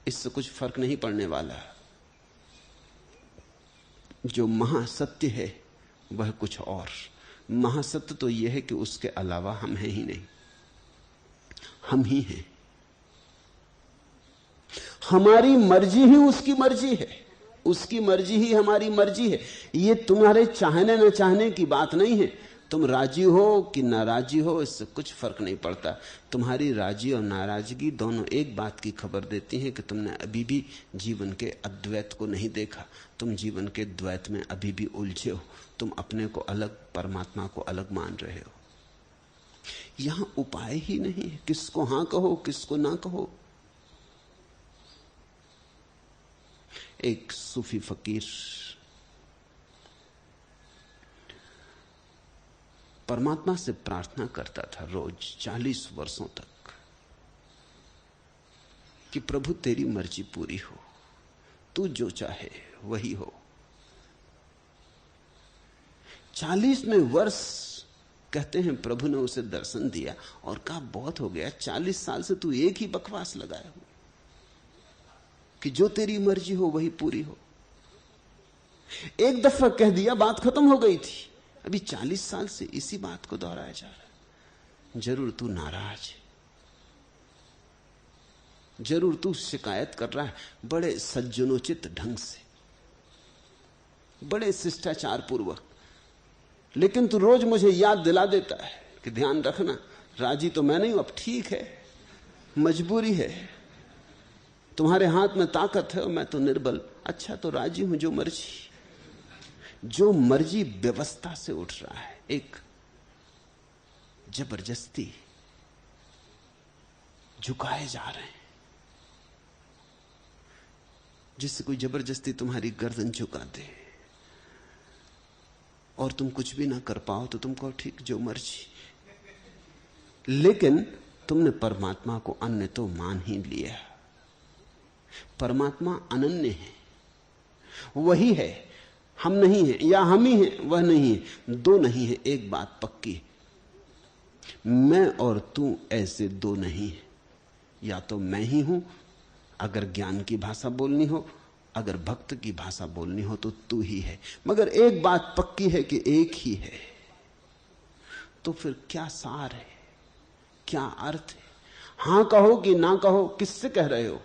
इससे कुछ फर्क नहीं पड़ने वाला। जो महासत्य है वह कुछ और। महासत्य तो यह है कि उसके अलावा हम हैं ही नहीं, हम ही हैं। हमारी मर्जी ही उसकी मर्जी है, उसकी मर्जी ही हमारी मर्जी है। ये तुम्हारे चाहने न चाहने की बात नहीं है। तुम राजी हो कि नाराजी हो, इससे कुछ फर्क नहीं पड़ता। तुम्हारी राजी और नाराजगी दोनों एक बात की खबर देती हैं कि तुमने अभी भी जीवन के अद्वैत को नहीं देखा। तुम जीवन के द्वैत में अभी भी उलझे हो। तुम अपने को अलग, परमात्मा को अलग मान रहे हो। यहां उपाय ही नहीं है, किसको हां कहो किसको ना कहो। एक सूफी फकीर परमात्मा से प्रार्थना करता था रोज 40 वर्षों तक कि प्रभु तेरी मर्जी पूरी हो, तू जो चाहे वही हो। 40वें वर्ष कहते हैं प्रभु ने उसे दर्शन दिया और कहा बहुत हो गया, 40 साल से तू एक ही बकवास लगाया हो कि जो तेरी मर्जी हो वही पूरी हो। एक दफा कह दिया बात खत्म हो गई थी, अभी 40 साल से इसी बात को दोहराया जा रहा है। जरूर तू नाराज है, जरूर तू शिकायत कर रहा है बड़े सज्जनोचित ढंग से, बड़े शिष्टाचार पूर्वक, लेकिन तू रोज मुझे याद दिला देता है कि ध्यान रखना राजी तो मैं नहीं हूं। अब ठीक है, मजबूरी है, तुम्हारे हाथ में ताकत है और मैं तो निर्बल। अच्छा तो राजी हूं, जो मर्जी। जो मर्जी व्यवस्था से उठ रहा है, एक जबरदस्ती झुकाए जा रहे हैं। जिससे कोई जबरदस्ती तुम्हारी गर्दन झुका दे और तुम कुछ भी ना कर पाओ तो तुम कहो ठीक जो मर्जी, लेकिन तुमने परमात्मा को अन्य तो मान ही लिया। परमात्मा अनन्य है, वही है, हम नहीं हैं, या हम ही हैं वह नहीं है। दो नहीं है, एक बात पक्की, मैं और तू ऐसे दो नहीं है। या तो मैं ही हूं अगर ज्ञान की भाषा बोलनी हो, अगर भक्त की भाषा बोलनी हो तो तू ही है। मगर एक बात पक्की है कि एक ही है। तो फिर क्या सार है, क्या अर्थ है? हां कहो कि ना कहो, किससे कह रहे हो?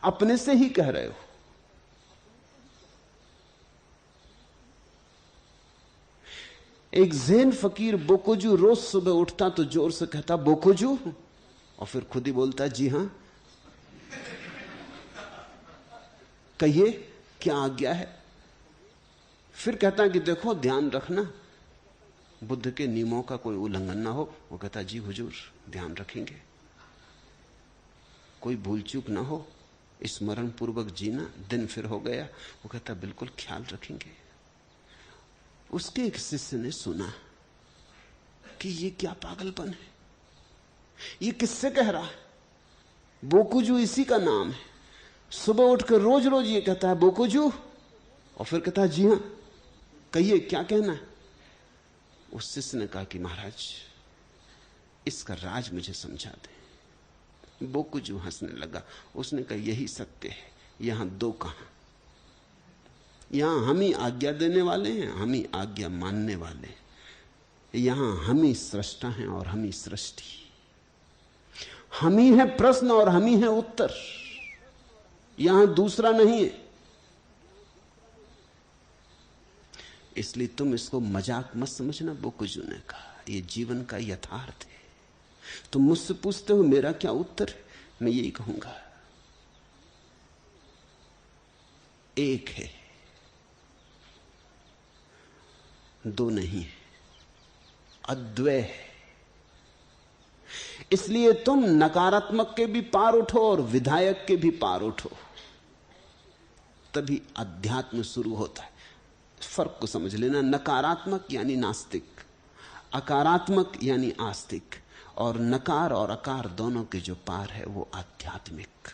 अपने से ही कह रहे हो। एक ज़ैन फकीर बोकोजू रोज सुबह उठता तो जोर से कहता बोकोजू, और फिर खुद ही बोलता जी हां, कहिए क्या आज्ञा है। फिर कहता कि देखो ध्यान रखना बुद्ध के नियमों का कोई उल्लंघन ना हो। वो कहता जी हुजूर ध्यान रखेंगे, कोई भूल चूक ना हो, स्मरण पूर्वक जीना, दिन फिर हो गया। वो कहता बिल्कुल ख्याल रखेंगे। उसके एक शिष्य ने सुना कि ये क्या पागलपन है, ये किससे कह रहा है? बोकुजू इसी का नाम है। सुबह उठकर रोज रोज ये कहता है बोकुजू, और फिर कहता है जी हां, कहिए क्या कहना है। उस शिष्य ने कहा कि महाराज इसका राज मुझे समझा दे। बोकुजू हंसने लगा। उसने कहा यही सत्य है, यहां दो कहां, यहां हम ही आज्ञा देने वाले हैं, हम ही आज्ञा मानने वाले हैं। यहां हम ही सृष्टा हैं और हम ही सृष्टि, हम ही है प्रश्न और हम ही है उत्तर, यहां दूसरा नहीं है। इसलिए तुम इसको मजाक मत समझना। बोकुजू ने कहा यह जीवन का यथार्थ है। तुम मुझसे पूछते हो मेरा क्या उत्तर है, मैं यही कहूंगा एक है, दो नहीं है, अद्वय है। इसलिए तुम नकारात्मक के भी पार उठो और विधायक के भी पार उठो, तभी अध्यात्म शुरू होता है। फर्क को समझ लेना, नकारात्मक यानी नास्तिक, अकारात्मक यानी आस्तिक, और नकार और अकार दोनों के जो पार है वो आध्यात्मिक।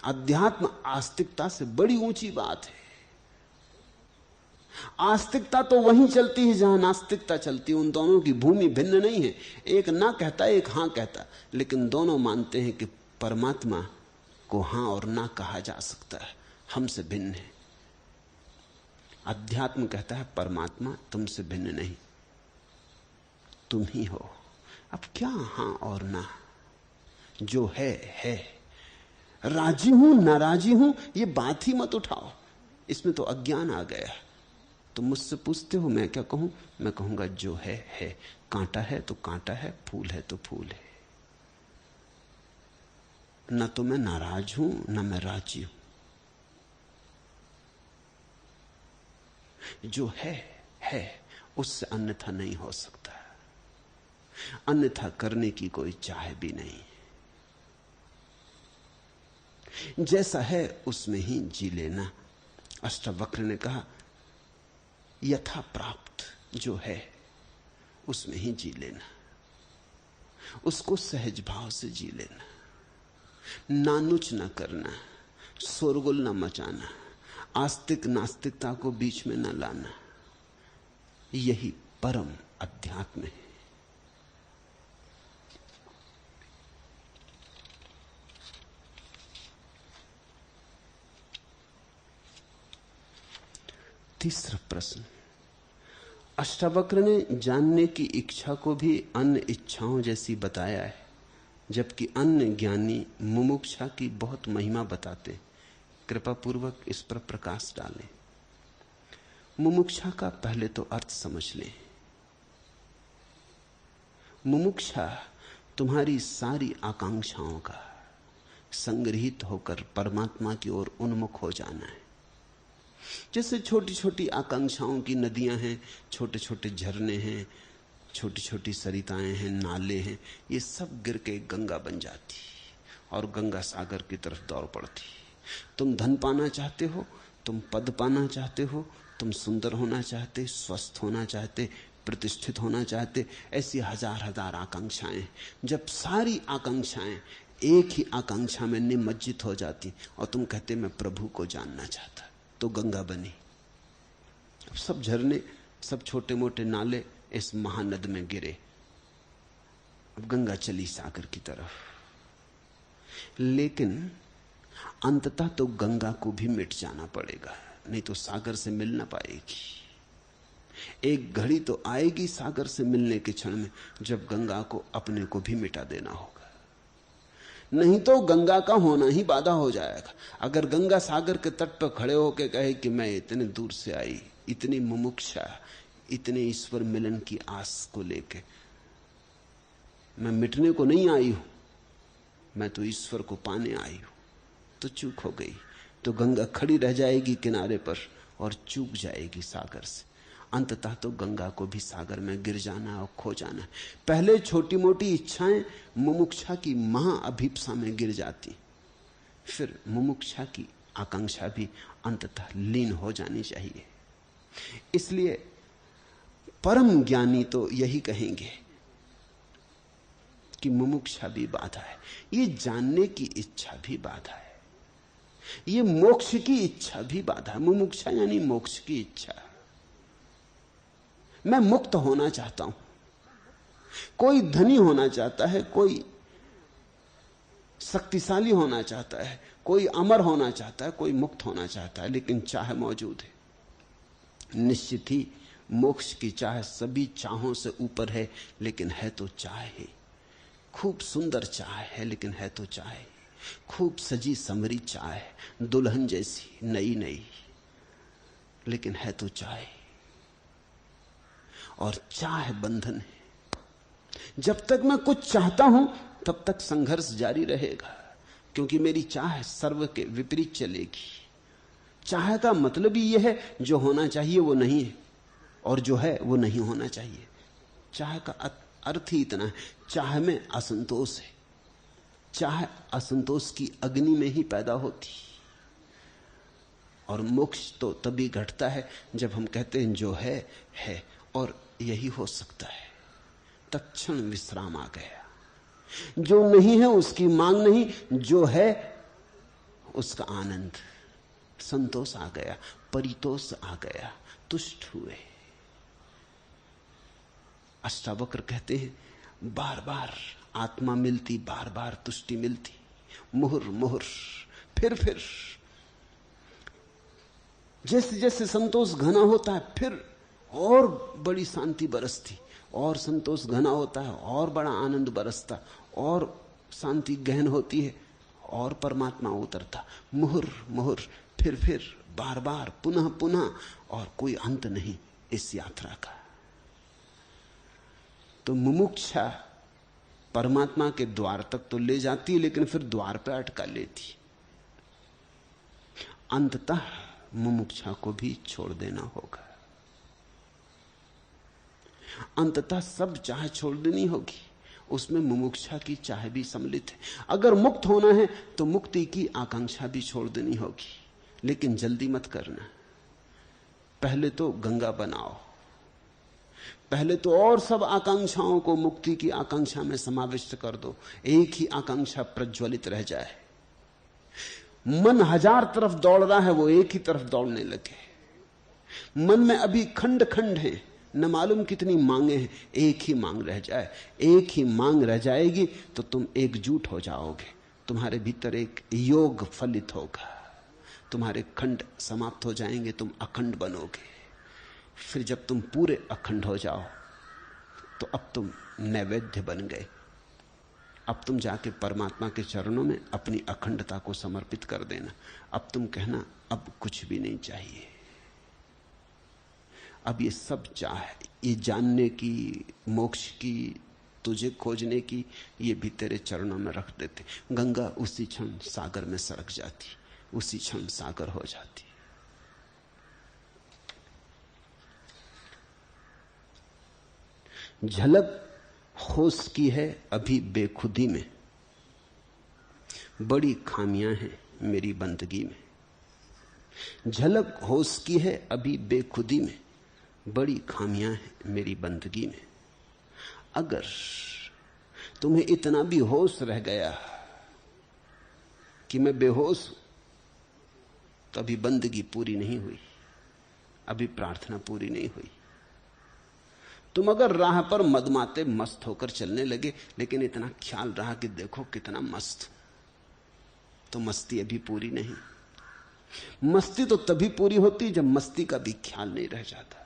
अध्यात्म आस्तिकता से बड़ी ऊंची बात है। आस्तिकता तो वहीं चलती है जहां नास्तिकता चलती है, उन दोनों की भूमि भिन्न नहीं है। एक ना कहता एक हां कहता, लेकिन दोनों मानते हैं कि परमात्मा को हां और ना कहा जा सकता है, हमसे भिन्न है। अध्यात्म कहता है परमात्मा तुमसे भिन्न नहीं, तुम ही हो। अब क्या हां और ना, जो है। राजी हूं नाराजी हूं ये बात ही मत उठाओ, इसमें तो अज्ञान आ गया। तुम मुझसे पूछते हो मैं क्या कहूं, मैं कहूंगा जो है। कांटा है तो कांटा है, फूल है तो फूल है। न तो मैं नाराज हूं न मैं राजी हूं। जो है उससे अन्यथा नहीं हो सकता, अन्यथा करने की कोई चाह भी नहीं। जैसा है उसमें ही जी लेना। अष्टावक्र ने कहा यथा प्राप्त जो है उसमें ही जी लेना, उसको सहज भाव से जी लेना, नानुच न करना, शोरगुल न मचाना, आस्तिक नास्तिकता को बीच में न लाना। यही परम अध्यात्म है। तीसरा प्रश्न, अष्टावक्र ने जानने की इच्छा को भी अन्य इच्छाओं जैसी बताया है, जबकि अन्य ज्ञानी मुमुक्षा की बहुत महिमा बताते। कृपा पूर्वक इस पर प्रकाश डालें। मुमुक्षा का पहले तो अर्थ समझ लें। मुमुक्षा तुम्हारी सारी आकांक्षाओं का संग्रहित होकर परमात्मा की ओर उन्मुख हो जाना है। जैसे छोटी छोटी आकांक्षाओं की नदियां हैं, छोटे छोटे झरने हैं, छोटी छोटी सरिताएं हैं, नाले हैं, ये सब गिर के गंगा बन जाती और गंगा सागर की तरफ दौड़ पड़ती। तुम धन पाना चाहते हो, तुम पद पाना चाहते हो, तुम सुंदर होना चाहते, स्वस्थ होना चाहते, प्रतिष्ठित होना चाहते, ऐसी हजार हजार आकांक्षाएं। जब सारी आकांक्षाएं एक ही आकांक्षा में निमज्जित हो जाती और तुम कहते मैं प्रभु को जानना चाहता, तो गंगा बनी। अब सब झरने, सब छोटे मोटे नाले इस महानद में गिरे। अब गंगा चली सागर की तरफ, लेकिन अंततः तो गंगा को भी मिट जाना पड़ेगा, नहीं तो सागर से मिल ना पाएगी। एक घड़ी तो आएगी सागर से मिलने के क्षण में जब गंगा को अपने को भी मिटा देना होगा, नहीं तो गंगा का होना ही बाधा हो जाएगा। अगर गंगा सागर के तट पर खड़े होकर कहे कि मैं इतने दूर से आई, इतनी मुमुक्षा, इतने ईश्वर मिलन की आस को लेके, मैं मिटने को नहीं आई हूं, मैं तो ईश्वर को पाने आई हूं, तो चूक हो गई। तो गंगा खड़ी रह जाएगी किनारे पर और चूक जाएगी सागर से। अंततः तो गंगा को भी सागर में गिर जाना और खो जाना। पहले छोटी मोटी इच्छाएं मुमुक्षा की महाअभिप्सा में गिर जाती, फिर मुमुक्षा की आकांक्षा भी अंततः लीन हो जानी चाहिए। इसलिए परम ज्ञानी तो यही कहेंगे कि मुमुक्षा भी बाधा है, ये जानने की इच्छा भी बाधा है, ये मोक्ष की इच्छा भी बाधा है। मुमुक्षा यानी मोक्ष की इच्छा। मैं मुक्त होना चाहता हूं। कोई धनी होना चाहता है, कोई शक्तिशाली होना चाहता है, कोई अमर होना चाहता है, कोई मुक्त होना चाहता है, लेकिन चाह मौजूद है। निश्चित ही मोक्ष की चाह सभी चाहों से ऊपर है, लेकिन है तो चाह ही। खूब सुंदर चाह है, लेकिन है तो चाह ही। खूब सजी समरी चाह है, दुल्हन जैसी नई नई, लेकिन है तो चाह ही। और चाह बंधन है। जब तक मैं कुछ चाहता हूं तब तक संघर्ष जारी रहेगा, क्योंकि मेरी चाह सर्व के विपरीत चलेगी। चाह का मतलब ही यह है जो होना चाहिए वो नहीं है, और जो है वो नहीं होना चाहिए। चाह का अर्थ ही इतना है, चाह में असंतोष है। चाह असंतोष की अग्नि में ही पैदा होती, और मोक्ष तो तभी घटता है जब हम कहते हैं जो है और यही हो सकता है। तत्क्षण विश्राम आ गया। जो नहीं है उसकी मांग नहीं, जो है उसका आनंद, संतोष आ गया, परितोष आ गया, तुष्ट हुए। अष्टावक्र कहते हैं बार बार आत्मा मिलती, बार बार तुष्टि मिलती, मुहुर मुहुर, फिर जैसे जैसे संतोष घना होता है फिर और बड़ी शांति बरसती, और संतोष घना होता है और बड़ा आनंद बरसता, और शांति गहन होती है और परमात्मा उतरता। मुहुर मुहुर, फिर बार बार, पुनः पुनः, और कोई अंत नहीं इस यात्रा का। तो मुमुक्षा परमात्मा के द्वार तक तो ले जाती है, लेकिन फिर द्वार पर अटका लेती। अंततः मुमुक्षा को भी छोड़ देना होगा। अंततः सब चाह छोड़ देनी होगी, उसमें मुमुक्षा की चाह भी सम्मिलित है। अगर मुक्त होना है तो मुक्ति की आकांक्षा भी छोड़ देनी होगी, लेकिन जल्दी मत करना। पहले तो गंगा बनाओ, पहले तो और सब आकांक्षाओं को मुक्ति की आकांक्षा में समाविष्ट कर दो, एक ही आकांक्षा प्रज्वलित रह जाए। मन हजार तरफ दौड़ रहा है, वो एक ही तरफ दौड़ने लगे। मन में अभी खंड खंड है, न मालूम कितनी मांगे हैं, एक ही मांग रह जाए। एक ही मांग रह जाएगी तो तुम एकजुट हो जाओगे, तुम्हारे भीतर एक योग फलित होगा, तुम्हारे खंड समाप्त हो जाएंगे, तुम अखंड बनोगे। फिर जब तुम पूरे अखंड हो जाओ तो अब तुम नैवेद्य बन गए। अब तुम जाके परमात्मा के चरणों में अपनी अखंडता को समर्पित कर देना। अब तुम कहना अब कुछ भी नहीं चाहिए, अब ये सब चाह, ये जानने की, मोक्ष की, तुझे खोजने की, ये भी तेरे चरणों में रख देते। गंगा उसी क्षण सागर में सरक जाती, उसी क्षण सागर हो जाती। झलक होश की है अभी बेखुदी में, बड़ी खामियां हैं मेरी बंदगी में। झलक होश की है अभी बेखुदी में, बड़ी खामियां हैं मेरी बंदगी में। अगर तुम्हें इतना भी होश रह गया कि मैं बेहोश हूं, तो अभी बंदगी पूरी नहीं हुई, अभी प्रार्थना पूरी नहीं हुई। तुम अगर राह पर मदमाते मस्त होकर चलने लगे, लेकिन इतना ख्याल रहा कि देखो कितना मस्त हूं, तो मस्ती अभी पूरी नहीं। मस्ती तो तभी पूरी होती जब मस्ती का भी ख्याल नहीं रह जाता।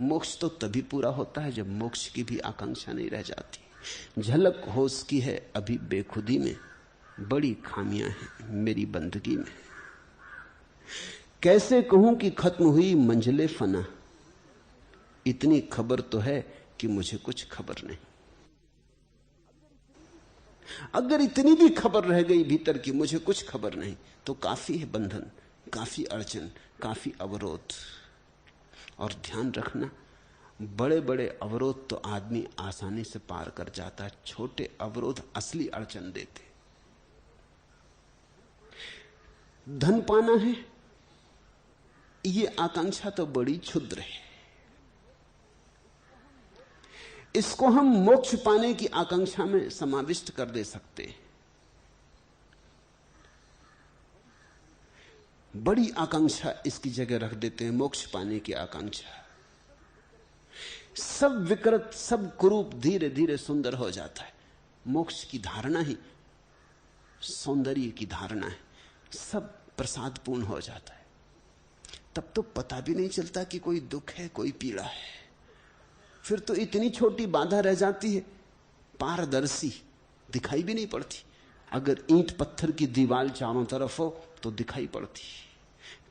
मोक्ष तो तभी पूरा होता है जब मोक्ष की भी आकांक्षा नहीं रह जाती। झलक होश की है अभी बेखुदी में, बड़ी खामियां हैं मेरी बंदगी में। कैसे कहूं कि खत्म हुई मंजिले फना, इतनी खबर तो है कि मुझे कुछ खबर नहीं। अगर इतनी भी खबर रह गई भीतर की मुझे कुछ खबर नहीं, तो काफी है बंधन, काफी अड़चन, काफी अवरोध। और ध्यान रखना, बड़े बड़े अवरोध तो आदमी आसानी से पार कर जाता है, छोटे अवरोध असली अड़चन देते। धन पाना है, ये आकांक्षा तो बड़ी क्षुद्र है, इसको हम मोक्ष पाने की आकांक्षा में समाविष्ट कर दे सकते हैं। बड़ी आकांक्षा इसकी जगह रख देते हैं, मोक्ष पाने की आकांक्षा। सब विकृत, सब कुरूप धीरे धीरे सुंदर हो जाता है। मोक्ष की धारणा ही सौंदर्य की धारणा है, सब प्रसादपूर्ण हो जाता है। तब तो पता भी नहीं चलता कि कोई दुख है, कोई पीड़ा है। फिर तो इतनी छोटी बाधा रह जाती है, पारदर्शी, दिखाई भी नहीं पड़ती। अगर ईंट पत्थर की दीवार चारों तरफ हो तो दिखाई पड़ती।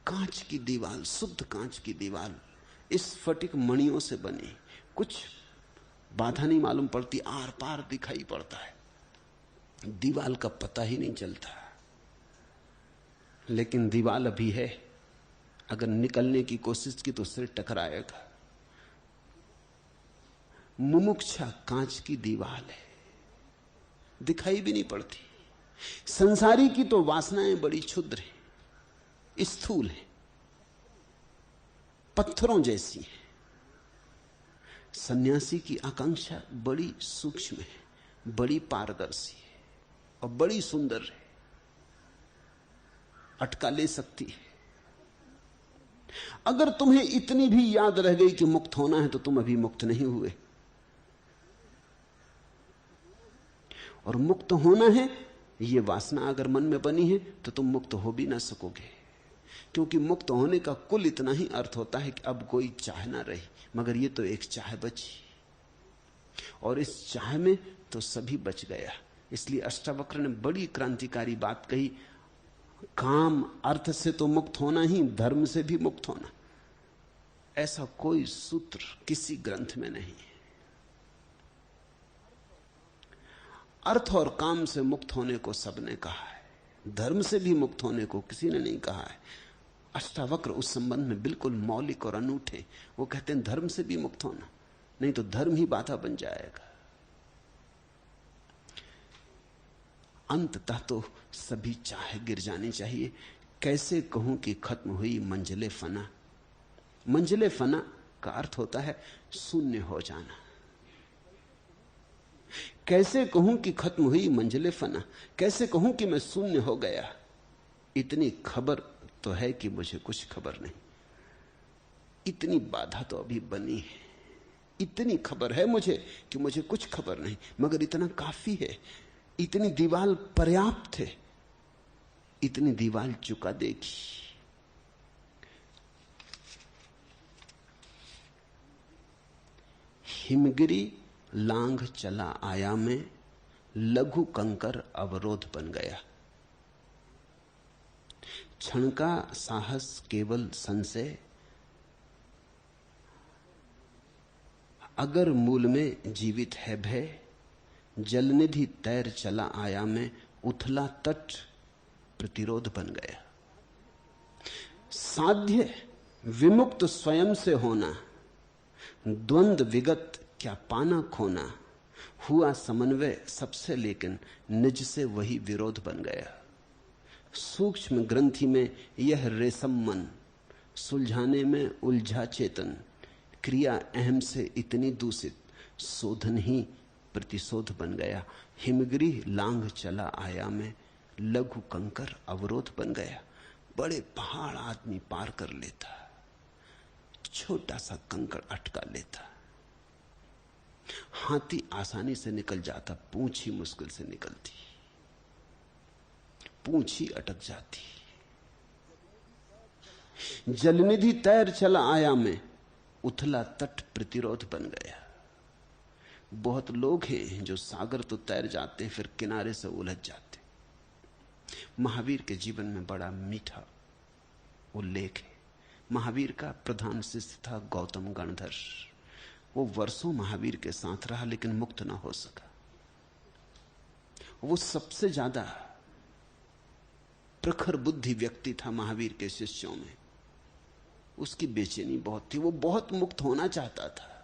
कांच की दीवार, शुद्ध कांच की दीवार, इस स्फटिक मणियों से बनी, कुछ बाधा नहीं मालूम पड़ती, आर पार दिखाई पड़ता है, दीवार का पता ही नहीं चलता। लेकिन दीवार अभी है, अगर निकलने की कोशिश की तो सिर टकराएगा। मुमुक्षा कांच की दीवार है, दिखाई भी नहीं पड़ती। संसारी की तो वासनाएं बड़ी क्षुद्र हैं, स्थूल हैं, पत्थरों जैसी हैं। सन्यासी की आकांक्षा बड़ी सूक्ष्म है, बड़ी पारदर्शी है और बड़ी सुंदर है, अटका ले सकती है। अगर तुम्हें इतनी भी याद रह गई कि मुक्त होना है, तो तुम अभी मुक्त नहीं हुए। और मुक्त होना है, यह वासना अगर मन में बनी है, तो तुम मुक्त हो भी ना सकोगे। क्योंकि मुक्त होने का कुल इतना ही अर्थ होता है कि अब कोई चाह ना रही, मगर ये तो एक चाह बची, और इस चाह में तो सभी बच गया। इसलिए अष्टावक्र ने बड़ी क्रांतिकारी बात कही, काम अर्थ से तो मुक्त होना ही, धर्म से भी मुक्त होना। ऐसा कोई सूत्र किसी ग्रंथ में नहीं है। अर्थ और काम से मुक्त होने को सबने कहा है, धर्म से भी मुक्त होने को किसी ने नहीं कहा है। अष्टावक्र उस संबंध में बिल्कुल मौलिक और अनूठे। वो कहते हैं धर्म से भी मुक्त होना, नहीं तो धर्म ही बाधा बन जाएगा। अंततः तो सभी चाह गिर जानी चाहिए। कैसे कहूं कि खत्म हुई मंजिले फना। मंजिले फना का अर्थ होता है शून्य हो जाना। कैसे कहूं कि खत्म हुई मंजिले फना, कैसे कहूं कि मैं शून्य हो गया। इतनी खबर तो है कि मुझे कुछ खबर नहीं, इतनी बाधा तो अभी बनी है। इतनी खबर है मुझे कि मुझे कुछ खबर नहीं, मगर इतना काफी है। इतनी दीवार पर्याप्त है, इतनी दीवार चुका देगी। हिमगिरी लांघ चला आया में, लघु कंकर अवरोध बन गया। क्षण का साहस केवल संशय, अगर मूल में जीवित है भय। जलनिधि तैर चला आया में, उथला तट प्रतिरोध बन गया। साध्य विमुक्त स्वयं से होना, द्वंद्व विगत क्या पाना खोना, हुआ समन्वय सबसे, लेकिन निज से वही विरोध बन गया। सूक्ष्म ग्रंथि में यह रेशम मन, सुलझाने में उलझा चेतन, क्रिया अहम से इतनी दूषित, शोधन ही प्रतिशोध बन गया। हिमगिरी लांघ चला आया में, लघु कंकर अवरोध बन गया। बड़े पहाड़ आदमी पार कर लेता, छोटा सा कंकड़ अटका लेता। हाथी आसानी से निकल जाता, पूंछ ही मुश्किल से निकलती, पूंछ ही अटक जाती। जलनिधि तैर चला आया में, उथला तट प्रतिरोध बन गया। बहुत लोग हैं जो सागर तो तैर जाते हैं, फिर किनारे से उलझ जाते। महावीर के जीवन में बड़ा मीठा उल्लेख है। महावीर का प्रधान शिष्य था गौतम गणधर। वो वर्षों महावीर के साथ रहा, लेकिन मुक्त ना हो सका। वो सबसे ज्यादा प्रखर बुद्धि व्यक्ति था महावीर के शिष्यों में। उसकी बेचैनी बहुत थी, वो बहुत मुक्त होना चाहता था।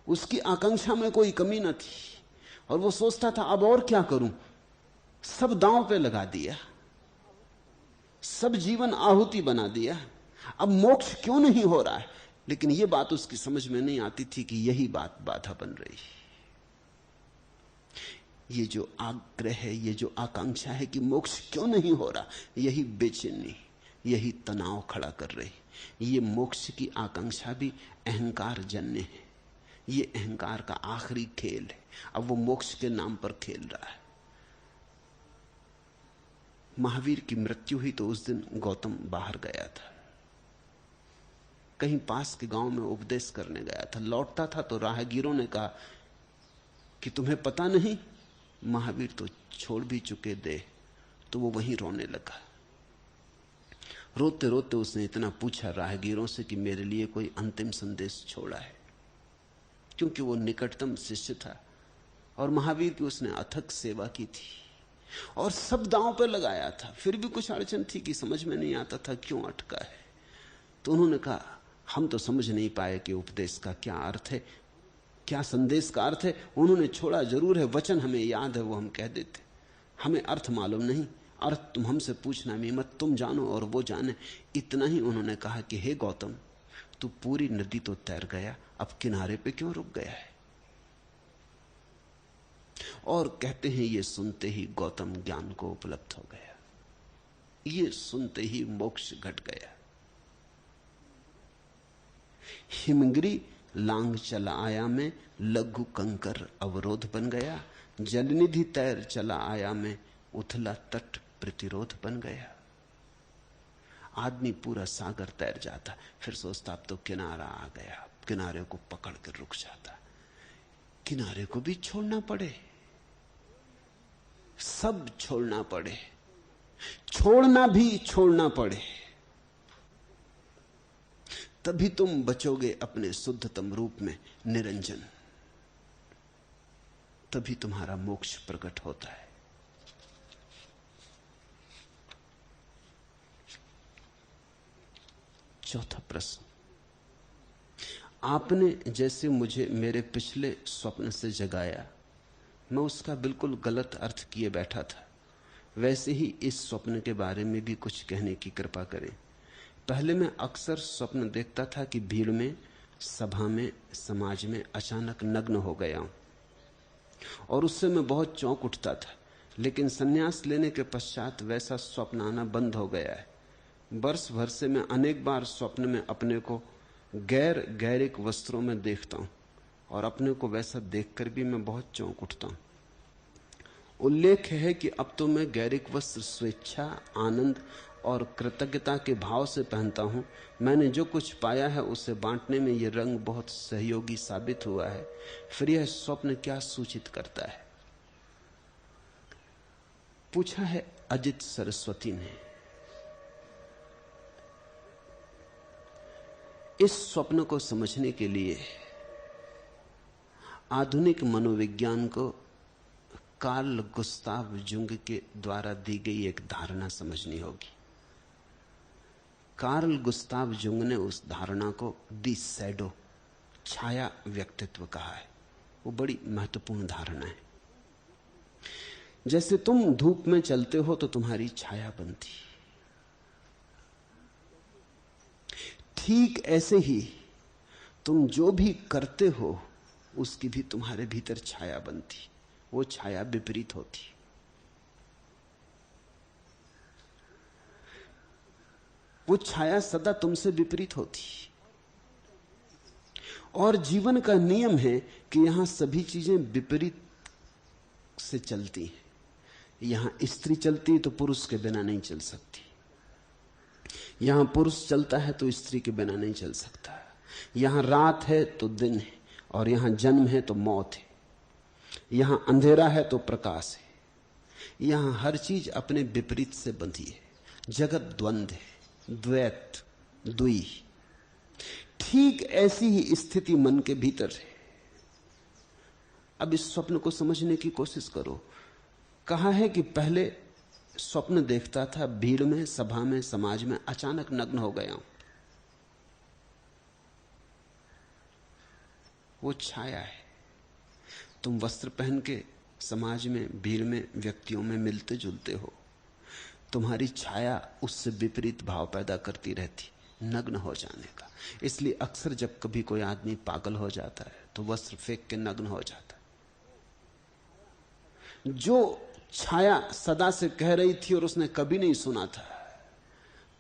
उसकी आकांक्षा में कोई कमी न थी, और वो सोचता था अब और क्या करूं। सब दांव पे लगा दिया, सब जीवन आहुति बना दिया, अब मोक्ष क्यों नहीं हो रहा है। लेकिन यह बात उसकी समझ में नहीं आती थी कि यही बात बाधा बन रही। ये जो आग्रह है, ये जो आकांक्षा है कि मोक्ष क्यों नहीं हो रहा, यही बेचैनी, यही तनाव खड़ा कर रही। ये मोक्ष की आकांक्षा भी अहंकार जन्य है। ये अहंकार का आखिरी खेल है। अब वो मोक्ष के नाम पर खेल रहा है। महावीर की मृत्यु हुई तो उस दिन गौतम बाहर गया था, कहीं पास के गांव में उपदेश करने गया था। लौटता था तो राहगीरों ने कहा कि तुम्हें पता नहीं, महावीर तो छोड़ भी चुके दे। तो वो वहीं रोने लगा। रोते रोते उसने इतना पूछा राहगीरों से कि मेरे लिए कोई अंतिम संदेश छोड़ा है, क्योंकि वो निकटतम शिष्य था और महावीर की उसने अथक सेवा की थी और सब दांव पर लगाया था। फिर भी कुछ अड़चन थी कि समझ में नहीं आता था क्यों अटका है। तो उन्होंने कहा हम तो समझ नहीं पाए कि उपदेश का क्या अर्थ है, क्या संदेश का अर्थ है। उन्होंने छोड़ा जरूर है, वचन हमें याद है, वो हम कह देते, हमें अर्थ मालूम नहीं। अर्थ तुम हमसे पूछना भी मत, तुम जानो और वो जाने। इतना ही उन्होंने कहा कि हे गौतम, तू पूरी नदी तो तैर गया, अब किनारे पे क्यों रुक गया है। और कहते हैं ये सुनते ही गौतम ज्ञान को उपलब्ध हो गया, ये सुनते ही मोक्ष घट गया। हिमगिरी लांग चला आया में, लघु कंकर अवरोध बन गया। जलनिधि तैर चला आया में, उथला तट प्रतिरोध बन गया। आदमी पूरा सागर तैर जाता, फिर सोचता अब तो किनारा आ गया, किनारे को पकड़ कर रुक जाता। किनारे को भी छोड़ना पड़े, सब छोड़ना पड़े, छोड़ना भी छोड़ना पड़े, तभी तुम बचोगे अपने शुद्धतम रूप में निरंजन। तभी तुम्हारा मोक्ष प्रकट होता है। चौथा प्रश्न, आपने जैसे मुझे मेरे पिछले स्वप्न से जगाया, मैं उसका बिल्कुल गलत अर्थ किए बैठा था, वैसे ही इस स्वप्न के बारे में भी कुछ कहने की कृपा करें। पहले मैं अक्सर स्वप्न देखता था कि भीड़ में, सभा में, समाज में अचानक नग्न हो गया हूं और उससे मैं बहुत चौंक उठता था। लेकिन संन्यास लेने के पश्चात वैसा स्वप्न आना बंद हो गया है। वर्ष भर से मैं अनेक बार स्वप्न में अपने को गैर गैरिक वस्त्रों में देखता हूं और अपने को वैसा देखकर भी मैं बहुत चौंक उठता हूं। उल्लेख है कि अब तो मैं गैरिक वस्त्र स्वेच्छा, आनंद और कृतज्ञता के भाव से पहनता हूं। मैंने जो कुछ पाया है उसे बांटने में यह रंग बहुत सहयोगी साबित हुआ है। फिर यह स्वप्न क्या सूचित करता है, पूछा है अजित सरस्वती ने। इस स्वप्न को समझने के लिए आधुनिक मनोविज्ञान को कार्ल गुस्ताव जुंग के द्वारा दी गई एक धारणा समझनी होगी। कार्ल गुस्ताव जुंग ने उस धारणा को दी शैडो, छाया व्यक्तित्व कहा है। वो बड़ी महत्वपूर्ण धारणा है। जैसे तुम धूप में चलते हो तो तुम्हारी छाया बनती, ठीक ऐसे ही तुम जो भी करते हो उसकी भी तुम्हारे भीतर छाया बनती। वो छाया विपरीत होती। वो छाया सदा तुमसे विपरीत होती। और जीवन का नियम है कि यहां सभी चीजें विपरीत से चलती हैं। यहां स्त्री चलती तो पुरुष के बिना नहीं चल सकती, यहां पुरुष चलता है तो स्त्री के बिना नहीं चल सकता। यहां रात है तो दिन है, और यहां जन्म है तो मौत है। यहां अंधेरा है तो प्रकाश है। यहां हर चीज अपने विपरीत से बंधी है। जगत द्वंद्व है, द्वैत, द्वि। ठीक ऐसी ही स्थिति मन के भीतर है। अब इस स्वप्न को समझने की कोशिश करो। कहा है कि पहले स्वप्न देखता था भीड़ में, सभा में, समाज में, अचानक नग्न हो गया हूं। वो छाया है। तुम वस्त्र पहन के समाज में, भीड़ में, व्यक्तियों में मिलते जुलते हो, तुम्हारी छाया उससे विपरीत भाव पैदा करती रहती, नग्न हो जाने का। इसलिए अक्सर जब कभी कोई आदमी पागल हो जाता है तो वस्त्र फेंक के नग्न हो जाता है। जो छाया सदा से कह रही थी और उसने कभी नहीं सुना था,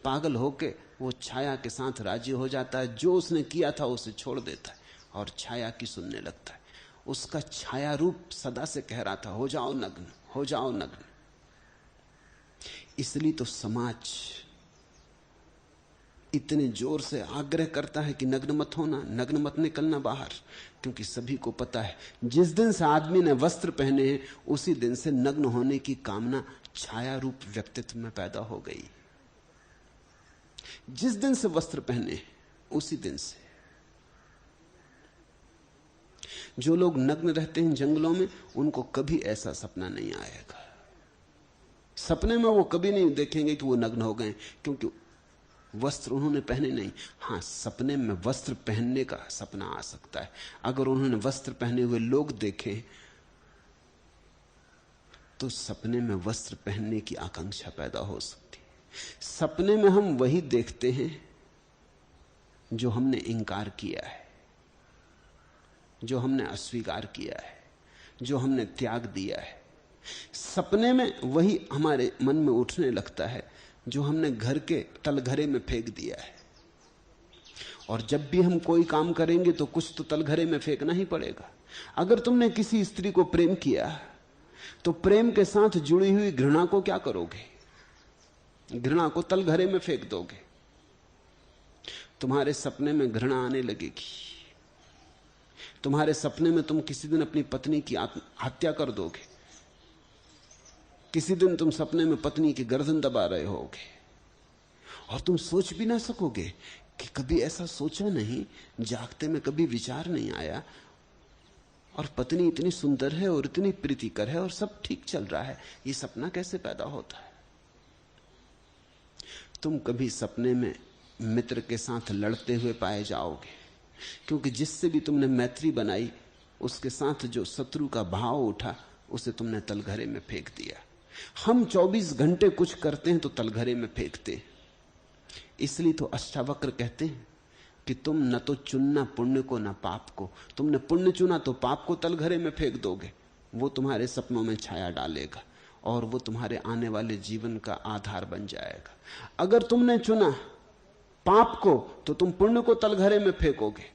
पागल होके वो छाया के साथ राजी हो जाता है। जो उसने किया था उसे छोड़ देता है और छाया की सुनने लगता है। उसका छाया रूप सदा से कह रहा था, हो जाओ नग्न, हो जाओ नग्न। इसलिए तो समाज इतने जोर से आग्रह करता है कि नग्न मत होना, नग्न मत निकलना बाहर, क्योंकि सभी को पता है जिस दिन से आदमी ने वस्त्र पहने हैं उसी दिन से नग्न होने की कामना छाया रूप व्यक्तित्व में पैदा हो गई। जिस दिन से वस्त्र पहने उसी दिन से। जो लोग नग्न रहते हैं जंगलों में, उनको कभी ऐसा सपना नहीं आएगा। सपने में वो कभी नहीं देखेंगे कि वो नग्न हो गए, क्योंकि वस्त्र उन्होंने पहने नहीं। हां, सपने में वस्त्र पहनने का सपना आ सकता है। अगर उन्होंने वस्त्र पहने हुए लोग देखे तो सपने में वस्त्र पहनने की आकांक्षा पैदा हो सकती है। सपने में हम वही देखते हैं जो हमने इंकार किया है, जो हमने अस्वीकार किया है, जो हमने त्याग दिया है। सपने में वही हमारे मन में उठने लगता है जो हमने घर के तलघरे में फेंक दिया है। और जब भी हम कोई काम करेंगे तो कुछ तो तलघरे में फेंकना ही पड़ेगा। अगर तुमने किसी स्त्री को प्रेम किया तो प्रेम के साथ जुड़ी हुई घृणा को क्या करोगे? घृणा को तलघरे में फेंक दोगे। तुम्हारे सपने में घृणा आने लगेगी। तुम्हारे सपने में तुम किसी दिन अपनी पत्नी की हत्या कर दोगे। किसी दिन तुम सपने में पत्नी की गर्दन दबा रहे होगे और तुम सोच भी ना सकोगे कि कभी ऐसा सोचा नहीं, जागते में कभी विचार नहीं आया, और पत्नी इतनी सुंदर है और इतनी प्रीतिकर है और सब ठीक चल रहा है, ये सपना कैसे पैदा होता है? तुम कभी सपने में मित्र के साथ लड़ते हुए पाए जाओगे, क्योंकि जिससे भी तुमने मैत्री बनाई उसके साथ जो शत्रु का भाव उठा उसे तुमने तलघरे में फेंक दिया। हम 24 घंटे कुछ करते हैं तो तलघरे में फेंकते। इसलिए तो अष्टावक्र कहते हैं कि तुम न तो चुनना पुण्य को न पाप को। तुमने पुण्य चुना तो पाप को तलघरे में फेंक दोगे, वो तुम्हारे सपनों में छाया डालेगा और वो तुम्हारे आने वाले जीवन का आधार बन जाएगा। अगर तुमने चुना पाप को तो तुम पुण्य को तलघरे में फेंकोगे।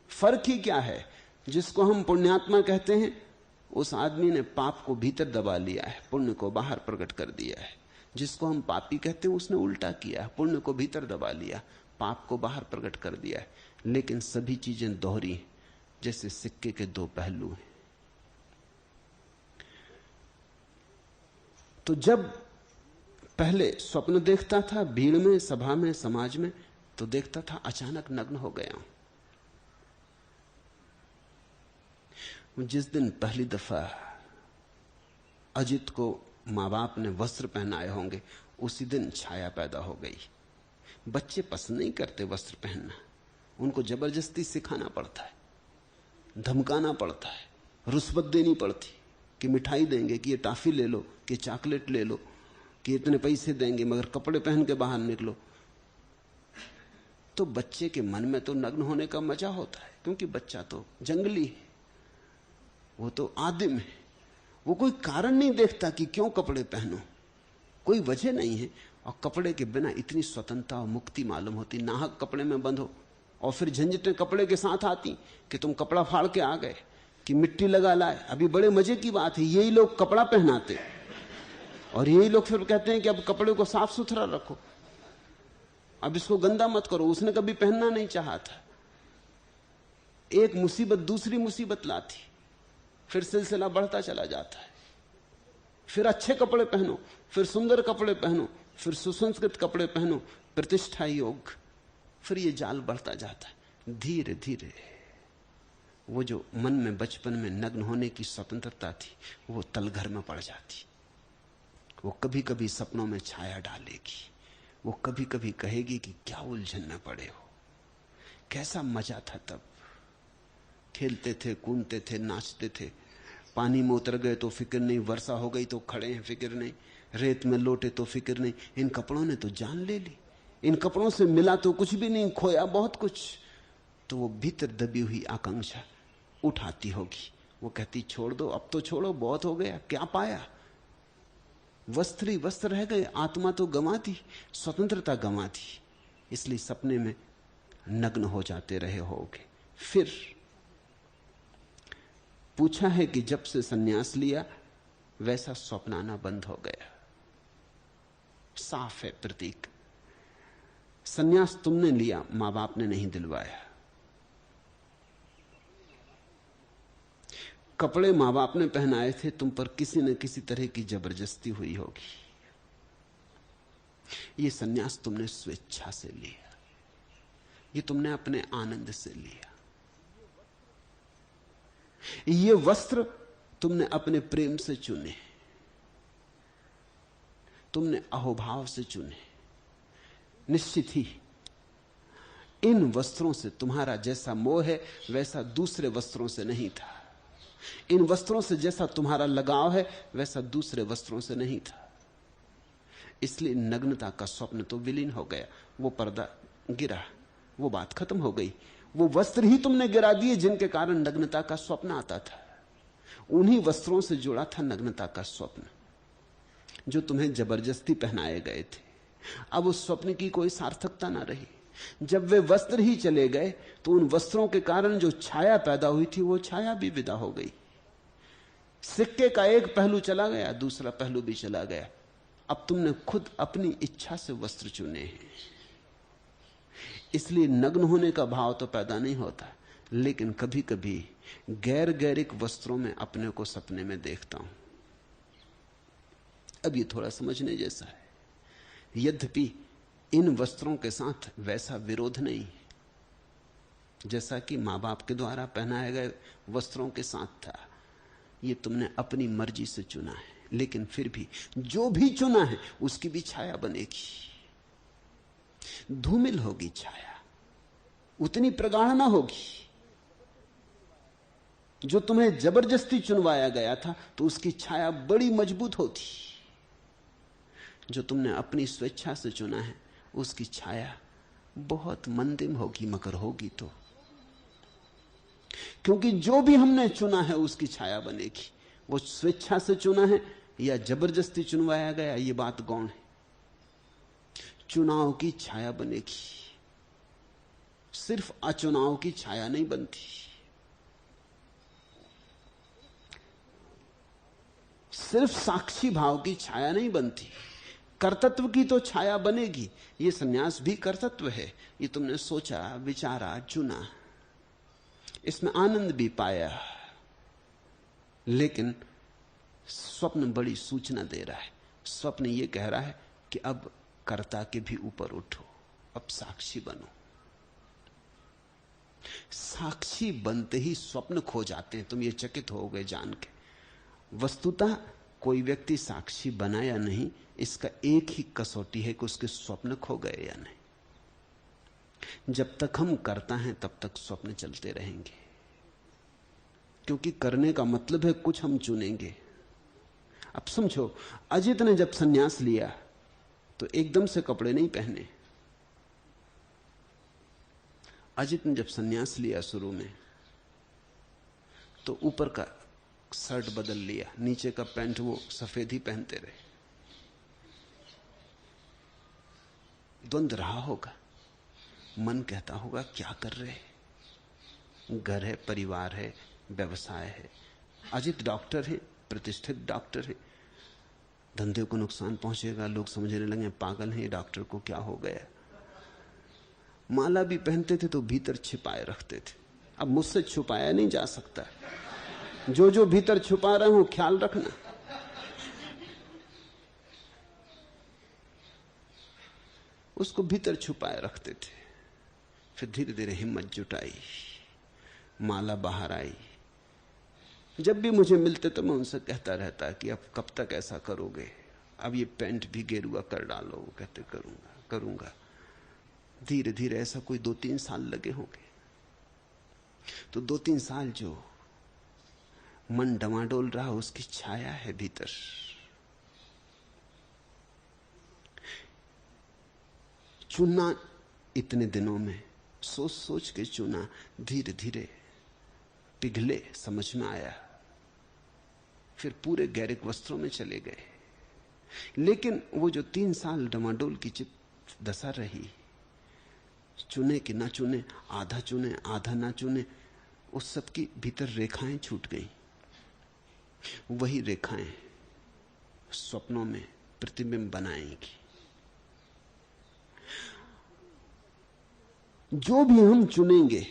फर्क ही क्या है? जिसको हम पुण्यात्मा कहते हैं उस आदमी ने पाप को भीतर दबा लिया है, पुण्य को बाहर प्रकट कर दिया है। जिसको हम पापी कहते हैं उसने उल्टा किया, पुण्य को भीतर दबा लिया, पाप को बाहर प्रकट कर दिया है। लेकिन सभी चीजें दोहरी, जैसे सिक्के के दो पहलू हैं। तो जब पहले स्वप्न देखता था भीड़ में, सभा में, समाज में, तो देखता था अचानक नग्न हो गया हूं। जिस दिन पहली दफा अजित को मां बाप ने वस्त्र पहनाए होंगे उसी दिन छाया पैदा हो गई। बच्चे पसंद नहीं करते वस्त्र पहनना, उनको जबरदस्ती सिखाना पड़ता है। धमकाना पड़ता है, रुस्वत देनी पड़ती कि मिठाई देंगे, कि ये टॉफी ले लो, कि चॉकलेट ले लो, कि इतने पैसे देंगे मगर कपड़े पहन के बाहर निकलो। तो बच्चे के मन में तो नग्न होने का मजा होता है, क्योंकि बच्चा तो जंगली है, वो तो आदिम है, वो कोई कारण नहीं देखता कि क्यों कपड़े पहनो, कोई वजह नहीं है। और कपड़े के बिना इतनी स्वतंत्रता और मुक्ति मालूम होती। नाहक कपड़े में बंधो और फिर झंझटें कपड़े के साथ आती कि तुम कपड़ा फाड़ के आ गए, कि मिट्टी लगा लाए। अभी बड़े मजे की बात है, यही लोग कपड़ा पहनाते और यही लोग फिर कहते हैं कि अब कपड़े को साफ सुथरा रखो, अब इसको गंदा मत करो। उसने कभी पहनना नहीं चाहा था। एक मुसीबत दूसरी मुसीबत लाती, फिर सिलसिला बढ़ता चला जाता है। फिर अच्छे कपड़े पहनो, फिर सुंदर कपड़े पहनो, फिर सुसंस्कृत कपड़े पहनो, प्रतिष्ठा योग, फिर ये जाल बढ़ता जाता है। धीरे धीरे वो जो मन में बचपन में नग्न होने की स्वतंत्रता थी, वो तलघर में पड़ जाती। वो कभी कभी सपनों में छाया डालेगी, वो कभी कभी कहेगी कि क्या उलझन में पड़े हो, कैसा मजा था तब, खेलते थे, कूदते थे, नाचते थे, पानी में उतर गए तो फिक्र नहीं, वर्षा हो गई तो खड़े हैं फिक्र नहीं, रेत में लोटे तो फिक्र नहीं। इन कपड़ों ने तो जान ले ली, इन कपड़ों से मिला तो कुछ भी नहीं, खोया बहुत कुछ। तो वो भीतर दबी हुई आकांक्षा उठाती होगी, वो कहती छोड़ दो, अब तो छोड़ो, बहुत हो गया, क्या पाया, वस्त्र ही वस्त्र रह गए, आत्मा तो गंवा दी, स्वतंत्रता गंवा दी। इसलिए सपने में नग्न हो जाते रहे होगे। फिर पूछा है कि जब से सन्यास लिया वैसा स्वप्न आना बंद हो गया। साफ है प्रतीक, सन्यास तुमने लिया, मां बाप ने नहीं दिलवाया। कपड़े मां बाप ने पहनाए थे, तुम पर किसी न किसी तरह की जबरदस्ती हुई होगी। ये सन्यास तुमने स्वेच्छा से लिया, ये तुमने अपने आनंद से लिया। ये वस्त्र तुमने अपने प्रेम से चुने, तुमने अहोभाव से चुने। निश्चित ही इन वस्त्रों से तुम्हारा जैसा मोह है वैसा दूसरे वस्त्रों से नहीं था। इन वस्त्रों से जैसा तुम्हारा लगाव है वैसा दूसरे वस्त्रों से नहीं था। इसलिए नग्नता का स्वप्न तो विलीन हो गया, वो पर्दा गिरा, वो बात खत्म हो गई। वो वस्त्र ही तुमने गिरा दिए जिनके कारण नग्नता का स्वप्न आता था। उन्हीं वस्त्रों से जुड़ा था नग्नता का स्वप्न जो तुम्हें जबरदस्ती पहनाए गए थे। अब उस स्वप्न की कोई सार्थकता ना रही। जब वे वस्त्र ही चले गए तो उन वस्त्रों के कारण जो छाया पैदा हुई थी वो छाया भी विदा हो गई। सिक्के का एक पहलू चला गया, दूसरा पहलू भी चला गया। अब तुमने खुद अपनी इच्छा से वस्त्र चुने हैं। इसलिए नग्न होने का भाव तो पैदा नहीं होता, लेकिन कभी कभी गैर गैरिक वस्त्रों में अपने को सपने में देखता हूं। अब ये थोड़ा समझने जैसा है। यद्यपि इन वस्त्रों के साथ वैसा विरोध नहीं जैसा कि मां बाप के द्वारा पहनाए गए वस्त्रों के साथ था। ये तुमने अपनी मर्जी से चुना है, लेकिन फिर भी जो भी चुना है उसकी भी छाया बनेगी। धूमिल होगी छाया, उतनी प्रगाढ़ ना होगी। जो तुम्हें जबरदस्ती चुनवाया गया था तो उसकी छाया बड़ी मजबूत होती। जो तुमने अपनी स्वेच्छा से चुना है उसकी छाया बहुत मंदिम होगी, मगर होगी तो। क्योंकि जो भी हमने चुना है उसकी छाया बनेगी। वो स्वेच्छा से चुना है या जबरदस्ती चुनवाया गया, ये बात गौण है। चुनाव की छाया बनेगी, सिर्फ अचुनाव की छाया नहीं बनती। सिर्फ साक्षी भाव की छाया नहीं बनती, कर्तृत्व की तो छाया बनेगी। ये सन्यास भी कर्तृत्व है। ये तुमने सोचा, विचारा, चुना, इसमें आनंद भी पाया, लेकिन स्वप्न बड़ी सूचना दे रहा है। स्वप्न ये कह रहा है कि अब कर्ता के भी ऊपर उठो, अब साक्षी बनो। साक्षी बनते ही स्वप्न खो जाते हैं। तुम ये चकित हो गए जान के। वस्तुतः कोई व्यक्ति साक्षी बना या नहीं, इसका एक ही कसौटी है कि उसके स्वप्न खो गए या नहीं। जब तक हम करता हैं तब तक स्वप्न चलते रहेंगे। क्योंकि करने का मतलब है कुछ हम चुनेंगे। अब समझो, अजित ने जब सन्यास लिया तो एकदम से कपड़े नहीं पहने। अजित ने जब सन्यास लिया शुरू में तो ऊपर का शर्ट बदल लिया, नीचे का पैंट वो सफेद ही पहनते रहे। द्वंद्व रहा होगा, मन कहता होगा क्या कर रहे, घर है, परिवार है, व्यवसाय है। अजित डॉक्टर है, प्रतिष्ठित डॉक्टर है, धंधे को नुकसान पहुंचेगा, लोग समझने लगे पागल है, डॉक्टर को क्या हो गया। माला भी पहनते थे तो भीतर छिपाए रखते थे। अब मुझसे छुपाया नहीं जा सकता, जो जो भीतर छुपा रहे हो ख्याल रखना। उसको भीतर छुपाए रखते थे। फिर धीरे धीरे हिम्मत जुटाई, माला बाहर आई। जब भी मुझे मिलते तो मैं उनसे कहता रहता कि अब कब तक ऐसा करोगे, अब ये पैंट भी गेरुआ कर डालो। वो कहते करूंगा करूंगा। धीरे धीरे ऐसा कोई 2-3 साल लगे होंगे। तो 2-3 साल जो मन डमाडोल रहा उसकी छाया है भीतर। चुना इतने दिनों में, सोच सोच के चुना, धीरे धीरे पिघले, समझ में आया। फिर पूरे गैरिक वस्त्रों में चले गए। लेकिन वो जो 3 साल डमाडोल की चित दशा रही, चुने कि ना चुने, आधा चुने आधा ना चुने, उस सब की भीतर रेखाएं छूट गई। वही रेखाएं स्वप्नों में प्रतिबिंब बनाएंगी। जो भी हम चुनेंगे,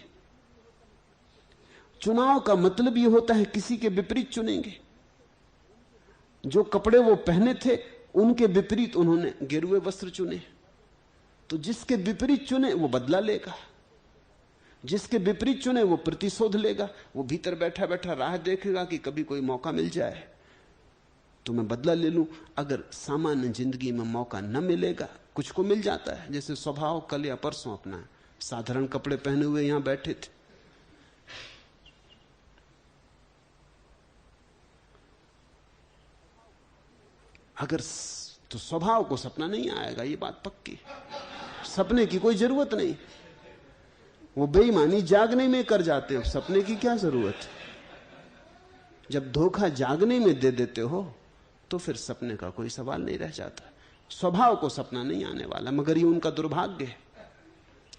चुनाव का मतलब यह होता है किसी के विपरीत चुनेंगे। जो कपड़े वो पहने थे उनके विपरीत उन्होंने गेरुए वस्त्र चुने, तो जिसके विपरीत चुने वो बदला लेगा, जिसके विपरीत चुने वो प्रतिशोध लेगा। वो भीतर बैठा बैठा राह देखेगा कि कभी कोई मौका मिल जाए तो मैं बदला ले लूं। अगर सामान्य जिंदगी में मौका न मिलेगा, कुछ को मिल जाता है। जैसे स्वभाव कल या परसों अपना साधारण कपड़े पहने हुए यहां बैठे थे, अगर तो स्वभाव को सपना नहीं आएगा, ये बात पक्की। सपने की कोई जरूरत नहीं, वो बेईमानी जागने में कर जाते हैं, सपने की क्या जरूरत। जब धोखा जागने में दे देते हो तो फिर सपने का कोई सवाल नहीं रह जाता। स्वभाव को सपना नहीं आने वाला, मगर ये उनका दुर्भाग्य है।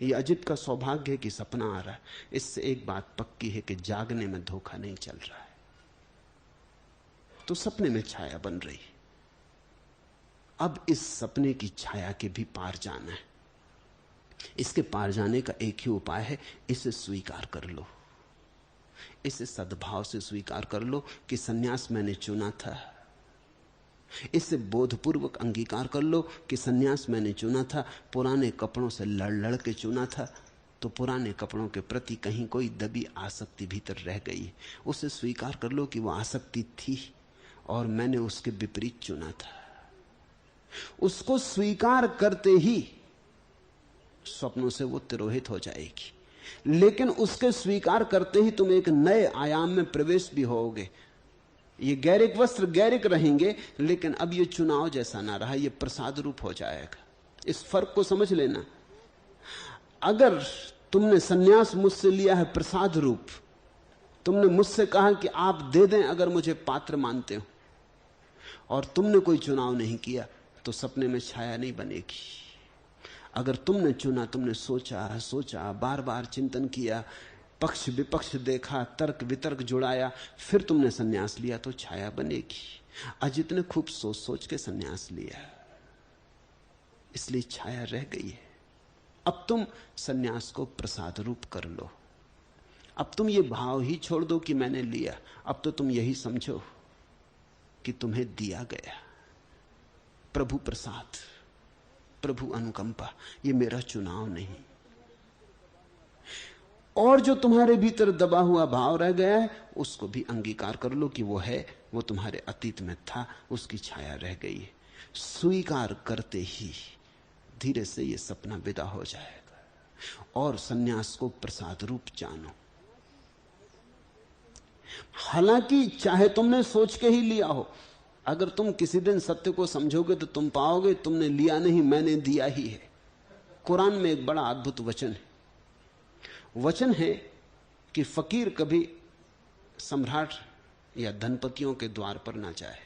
ये अजित का सौभाग्य है कि सपना आ रहा है। इससे एक बात पक्की है कि जागने में धोखा नहीं चल रहा है, तो सपने में छाया बन रही। अब इस सपने की छाया के भी पार जाना है। इसके पार जाने का एक ही उपाय है, इसे स्वीकार कर लो। इसे सद्भाव से स्वीकार कर लो कि सन्यास मैंने चुना था। इसे बोधपूर्वक अंगीकार कर लो कि सन्यास मैंने चुना था। पुराने कपड़ों से लड़ लड़ के चुना था, तो पुराने कपड़ों के प्रति कहीं कोई दबी आसक्ति भीतर रह गई। उसे स्वीकार कर लो कि वह आसक्ति थी और मैंने उसके विपरीत चुना था। उसको स्वीकार करते ही स्वप्नों से वो तिरोहित हो जाएगी। लेकिन उसके स्वीकार करते ही तुम एक नए आयाम में प्रवेश भी होगे। ये गैरिक वस्त्र गैरिक रहेंगे, लेकिन अब ये चुनाव जैसा ना रहा, ये प्रसाद रूप हो जाएगा। इस फर्क को समझ लेना। अगर तुमने सन्यास मुझसे लिया है प्रसाद रूप, तुमने मुझसे कहा कि आप दे दें अगर मुझे पात्र मानते हो, और तुमने कोई चुनाव नहीं किया, तो सपने में छाया नहीं बनेगी। अगर तुमने चुना, तुमने सोचा, बार बार चिंतन किया, पक्ष विपक्ष देखा, तर्क वितर्क जुड़ाया, फिर तुमने सन्यास लिया, तो छाया बनेगी। अजित ने खूब सोच सोच के सन्यास लिया, इसलिए छाया रह गई है। अब तुम सन्यास को प्रसाद रूप कर लो। अब तुम ये भाव ही छोड़ दो कि मैंने लिया। अब तो तुम यही समझो कि तुम्हें दिया गया प्रभु प्रसाद, प्रभु अनुकंपा। ये मेरा चुनाव नहीं। और जो तुम्हारे भीतर दबा हुआ भाव रह गया है, उसको भी अंगीकार कर लो कि वो है, वो तुम्हारे अतीत में था, उसकी छाया रह गई है। स्वीकार करते ही धीरे से ये सपना विदा हो जाएगा और सन्यास को प्रसाद रूप जानो। हालांकि चाहे तुमने सोच के ही लिया हो, अगर तुम किसी दिन सत्य को समझोगे तो तुम पाओगे तुमने लिया नहीं, मैंने दिया ही है। कुरान में एक बड़ा अद्भुत वचन है कि फकीर कभी सम्राट या धनपतियों के द्वार पर ना जाए।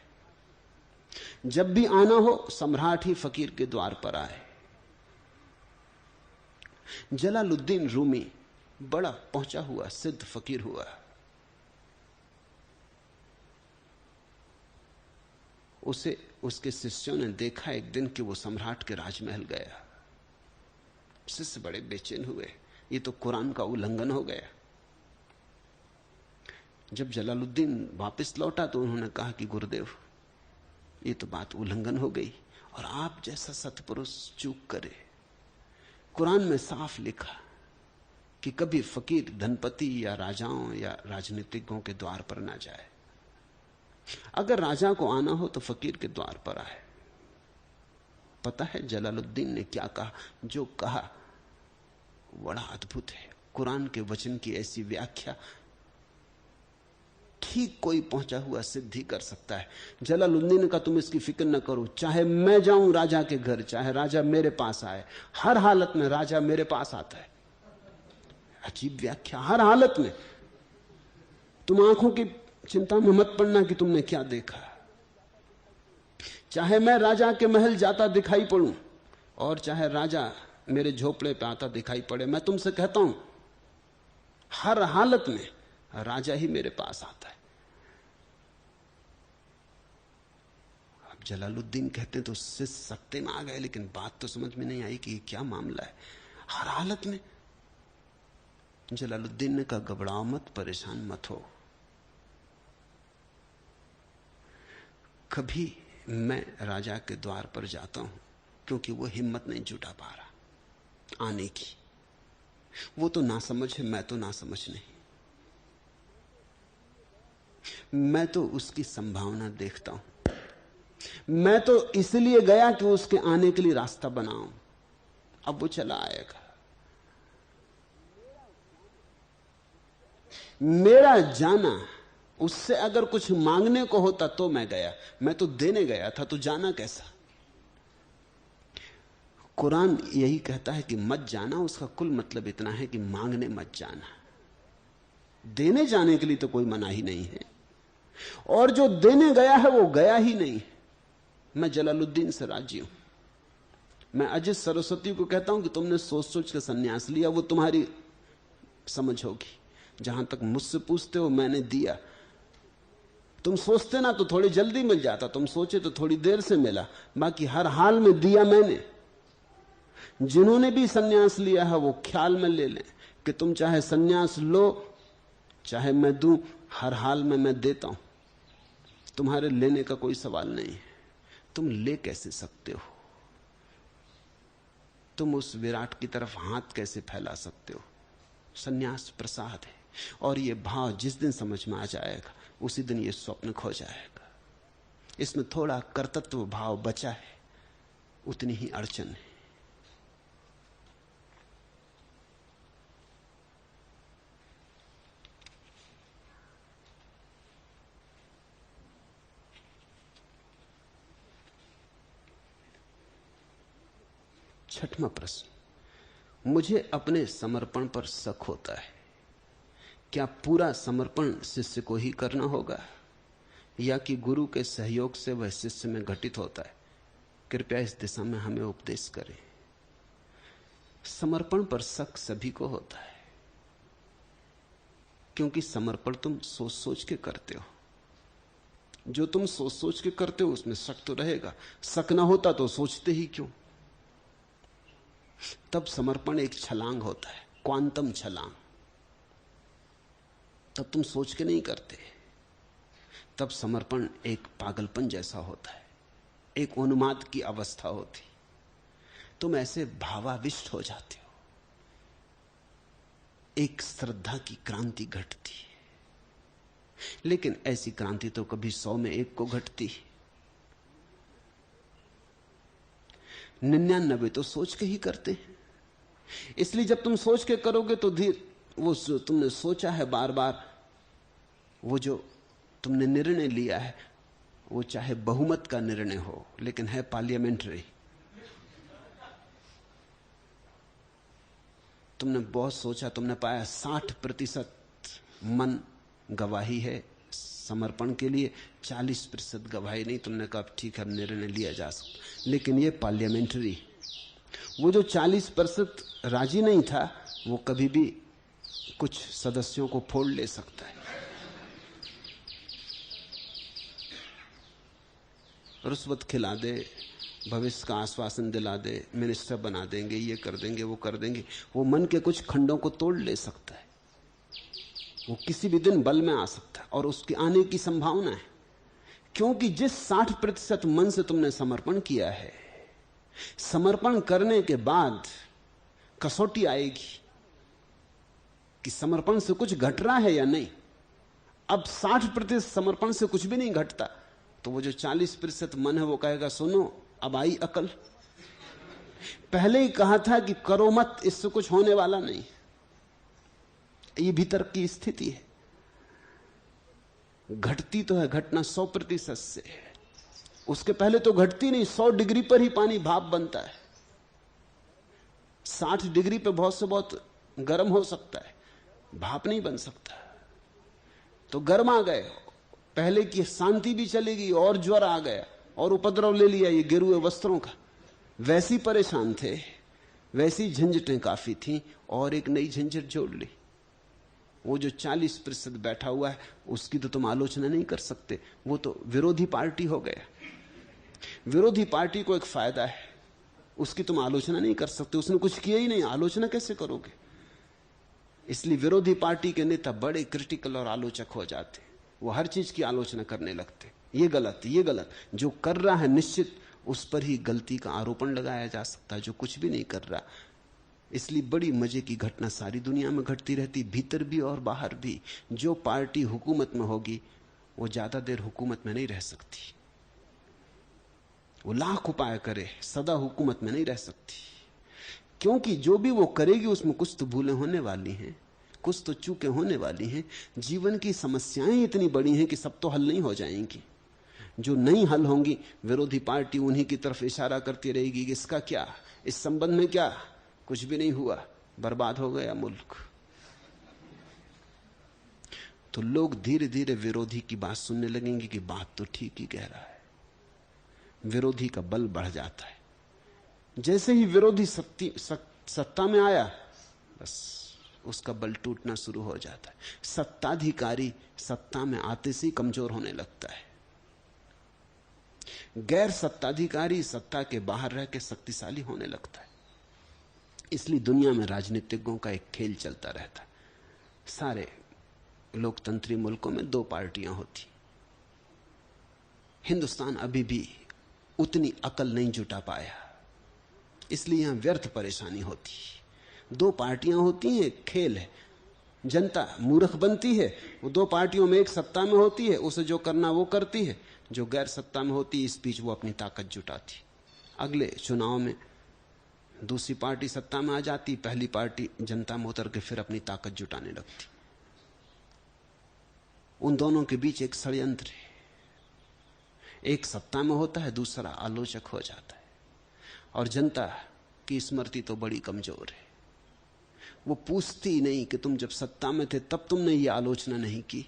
जब भी आना हो सम्राट ही फकीर के द्वार पर आए। जलालुद्दीन रूमी बड़ा पहुंचा हुआ सिद्ध फकीर हुआ। उसे उसके शिष्यों ने देखा एक दिन कि वो सम्राट के राजमहल गया। शिष्य बड़े बेचैन हुए, ये तो कुरान का उल्लंघन हो गया। जब जलालुद्दीन वापस लौटा तो उन्होंने कहा कि गुरुदेव, ये तो बात उल्लंघन हो गई और आप जैसा सत्पुरुष चूक करे। कुरान में साफ लिखा कि कभी फकीर धनपति या राजाओं या राजनीतिज्ञों के द्वार पर ना जाए। अगर राजा को आना हो तो फकीर के द्वार पर आए। पता है जलालुद्दीन ने क्या कहा? जो कहा बड़ा अद्भुत है। कुरान के वचन की ऐसी व्याख्या ठीक कोई पहुंचा हुआ सिद्ध ही कर सकता है। जलालुद्दीन ने कहा तुम इसकी फिक्र न करो, चाहे मैं जाऊं राजा के घर, चाहे राजा मेरे पास आए, हर हालत में राजा मेरे पास आता है। अजीब व्याख्या, हर हालत में। तुम आंखों की चिंता में मत पड़ना कि तुमने क्या देखा। चाहे मैं राजा के महल जाता दिखाई पड़ूं और चाहे राजा मेरे झोपड़े पे आता दिखाई पड़े, मैं तुमसे कहता हूं हर हालत में राजा ही मेरे पास आता है। अब जलालुद्दीन कहते तो शिष्य सत्ते में आ गए, लेकिन बात तो समझ में नहीं आई कि ये क्या मामला है। हर हालत में। जलालुद्दीन ने कहा घबराओ मत, परेशान मत हो। कभी मैं राजा के द्वार पर जाता हूं क्योंकि वो हिम्मत नहीं जुटा पा रहा आने की। वो तो नासमझ है, मैं तो नासमझ नहीं। मैं तो उसकी संभावना देखता हूं। मैं तो इसलिए गया कि उसके आने के लिए रास्ता बनाऊं। अब वो चला आएगा। मेरा जाना, उससे अगर कुछ मांगने को होता तो मैं गया, मैं तो देने गया था, तो जाना कैसा? कुरान यही कहता है कि मत जाना। उसका कुल मतलब इतना है कि मांगने मत जाना। देने जाने के लिए तो कोई मनाही नहीं है, और जो देने गया है वो गया ही नहीं। मैं जलालुद्दीन से राजी हूं। मैं अजित सरस्वती को कहता हूं कि तुमने सोच सोच के सन्यास लिया, वो तुम्हारी समझ होगी। जहां तक मुझसे पूछते हो, मैंने दिया। तुम सोचते ना तो थोड़ी जल्दी मिल जाता, तुम सोचे तो थोड़ी देर से मिला, बाकी हर हाल में दिया मैंने। जिन्होंने भी सन्यास लिया है वो ख्याल में ले लें कि तुम चाहे सन्यास लो चाहे मैं दूं, हर हाल में मैं देता हूं। तुम्हारे लेने का कोई सवाल नहीं है। तुम ले कैसे सकते हो? तुम उस विराट की तरफ हाथ कैसे फैला सकते हो? सन्यास प्रसाद है। और ये भाव जिस दिन समझ में आ जाएगा उसी दिन ये स्वप्न खो जाएगा। इसमें थोड़ा कर्तृत्व भाव बचा है, उतनी ही अड़चन है। छठवां प्रश्न, मुझे अपने समर्पण पर शक होता है। क्या पूरा समर्पण शिष्य को ही करना होगा या कि गुरु के सहयोग से वह शिष्य में घटित होता है? कृपया इस दिशा में हमें उपदेश करें। समर्पण पर शक सभी को होता है, क्योंकि समर्पण तुम सोच सोच के करते हो। जो तुम सोच सोच के करते हो उसमें शक तो रहेगा। शक ना होता तो सोचते ही क्यों? तब समर्पण एक छलांग होता है, क्वांटम छलांग। तब तुम सोच के नहीं करते। तब समर्पण एक पागलपन जैसा होता है, एक उन्माद की अवस्था होती। तुम ऐसे भावाविष्ट हो जाते हो, एक श्रद्धा की क्रांति घटती है। लेकिन ऐसी क्रांति तो कभी 100 में 1 को घटती है। 99 तो सोच के ही करते हैं। इसलिए जब तुम सोच के करोगे तो धीरे वो तुमने सोचा है बार बार वो जो तुमने निर्णय लिया है वो चाहे बहुमत का निर्णय हो लेकिन है पार्लियामेंट्री। तुमने बहुत सोचा, तुमने पाया 60% मन गवाही है समर्पण के लिए, 40% गवाही नहीं। तुमने कहा ठीक है, अब निर्णय लिया जा सकता, लेकिन ये पार्लियामेंट्री। वो जो 40% राजी नहीं था वो कभी भी कुछ सदस्यों को फोड़ ले सकता है। रुश्वत खिला दे, भविष्य का आश्वासन दिला दे, मिनिस्टर बना देंगे, ये कर देंगे, वो कर देंगे। वो मन के कुछ खंडों को तोड़ ले सकता है। वो किसी भी दिन बल में आ सकता है और उसके आने की संभावना है, क्योंकि जिस 60% मन से तुमने समर्पण किया है, समर्पण करने के बाद कसौटी आएगी कि समर्पण से कुछ घट रहा है या नहीं। अब 60% समर्पण से कुछ भी नहीं घटता, तो वो जो 40% मन है वो कहेगा सुनो अब आई अकल, पहले ही कहा था कि करो मत, इससे कुछ होने वाला नहीं। ये भीतर की स्थिति है। घटती तो है घटना 100% से, उसके पहले तो घटती नहीं। 100 डिग्री पर ही पानी भाप बनता है, 60 डिग्री पे बहुत से बहुत गर्म हो सकता है, भाप नहीं बन सकता। तो गर्म आ गए, पहले की शांति भी चलेगी और ज्वर आ गया और उपद्रव ले लिया ये गिरुए वस्त्रों का। वैसी परेशान थे, वैसी झंझटें काफी थी और एक नई झंझट जोड़ ली। वो जो 40% बैठा हुआ है उसकी तो तुम आलोचना नहीं कर सकते, वो तो विरोधी पार्टी हो गया। विरोधी पार्टी को एक फायदा है, उसकी तुम आलोचना नहीं कर सकते, उसने कुछ किया ही नहीं, आलोचना कैसे करोगे। इसलिए विरोधी पार्टी के नेता बड़े क्रिटिकल और आलोचक हो जाते, वो हर चीज की आलोचना करने लगते। ये गलत, ये गलत। जो कर रहा है निश्चित उस पर ही गलती का आरोपण लगाया जा सकता है, जो कुछ भी नहीं कर रहा। इसलिए बड़ी मजे की घटना सारी दुनिया में घटती रहती, भीतर भी और बाहर भी। जो पार्टी हुकूमत में होगी वो ज्यादा देर हुकूमत में नहीं रह सकती, वो लाख उपाय करे सदा हुकूमत में नहीं रह सकती, क्योंकि जो भी वो करेगी उसमें कुछ तो भूलें होने वाली हैं, कुछ तो चूकें होने वाली हैं। जीवन की समस्याएं इतनी बड़ी हैं कि सब तो हल नहीं हो जाएंगी। जो नहीं हल होंगी विरोधी पार्टी उन्हीं की तरफ इशारा करती रहेगी कि इसका क्या, इस संबंध में क्या, कुछ भी नहीं हुआ, बर्बाद हो गया मुल्क। तो लोग धीरे धीरे विरोधी की बात सुनने लगेंगे कि बात तो ठीक ही कह रहा है। विरोधी का बल बढ़ जाता है। जैसे ही विरोधी सत्ता में आया बस उसका बल टूटना शुरू हो जाता है। सत्ताधिकारी सत्ता में आते से कमजोर होने लगता है, गैर सत्ताधिकारी सत्ता के बाहर रह के शक्तिशाली होने लगता है। इसलिए दुनिया में राजनीतिज्ञों का एक खेल चलता रहता है। सारे लोकतंत्री मुल्कों में 2 पार्टियां होती। हिंदुस्तान अभी भी उतनी अकल नहीं जुटा पाया, इसलिए यहां व्यर्थ परेशानी होती। 2 पार्टियां होती हैं, खेल है। जनता मूर्ख बनती है, वो 2 पार्टियों में एक सत्ता में होती है, उसे जो करना वो करती है, जो गैर सत्ता में होती है इस बीच वो अपनी ताकत जुटाती। अगले चुनाव में दूसरी पार्टी सत्ता में आ जाती, पहली पार्टी जनता में उतर के फिर अपनी ताकत जुटाने लगती। उन दोनों के बीच एक षड्यंत्र है। एक सत्ता में होता है, दूसरा आलोचक हो जाता है। और जनता की स्मृति तो बड़ी कमजोर है, वो पूछती नहीं कि तुम जब सत्ता में थे तब तुमने ये आलोचना नहीं की,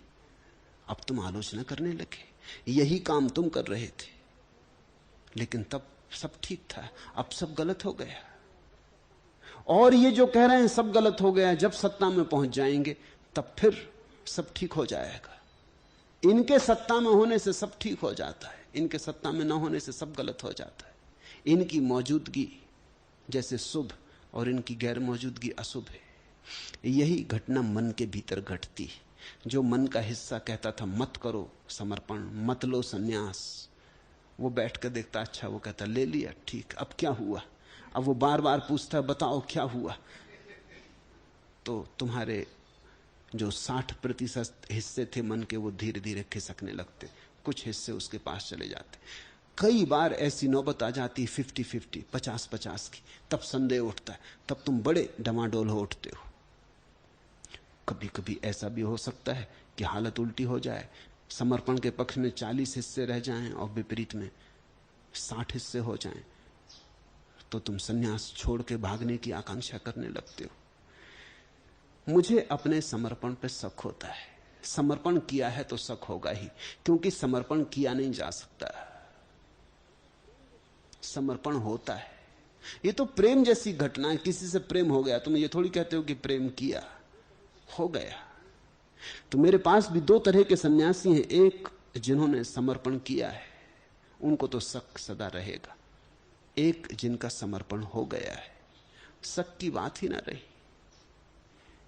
अब तुम आलोचना करने लगे, यही काम तुम कर रहे थे, लेकिन तब सब ठीक था, अब सब गलत हो गया। और ये जो कह रहे हैं सब गलत हो गया, जब सत्ता में पहुंच जाएंगे तब फिर सब ठीक हो जाएगा। इनके सत्ता में होने से सब ठीक हो जाता है, इनके सत्ता में न होने से सब गलत हो जाता है। इनकी मौजूदगी जैसे शुभ और इनकी गैर मौजूदगी अशुभ है। यही घटना मन के भीतर घटती है। जो मन का हिस्सा कहता था मत करो समर्पण, मत लो संन्यास, वो बैठ कर देखता, अच्छा, वो कहता ले लिया, ठीक, अब क्या हुआ। अब वो बार बार पूछता बताओ क्या हुआ। तो तुम्हारे जो 60% हिस्से थे मन के वो धीरे धीरे खिसकने लगते, कुछ हिस्से उसके पास चले जाते। कई बार ऐसी नौबत आ जाती 50-50, 50-50 की, तब संदेह उठता है, तब तुम बड़े डमाडोल हो उठते हो। कभी कभी ऐसा भी हो सकता है कि हालत उल्टी हो जाए, समर्पण के पक्ष में 40 हिस्से रह जाएं और विपरीत में 60 हिस्से हो जाएं, तो तुम सन्यास छोड़ के भागने की आकांक्षा करने लगते हो। मुझे अपने समर्पण पे शक होता है। समर्पण किया है तो शक होगा ही, क्योंकि समर्पण किया नहीं जा सकता, समर्पण होता है। ये तो प्रेम जैसी घटना है, किसी से प्रेम हो गया, तुम ये थोड़ी कहते हो कि प्रेम किया, हो गया। तो मेरे पास भी दो तरह के सन्यासी हैं, एक जिन्होंने समर्पण किया है, उनको तो शक सदा रहेगा, एक जिनका समर्पण हो गया है, शक की बात ही ना रही।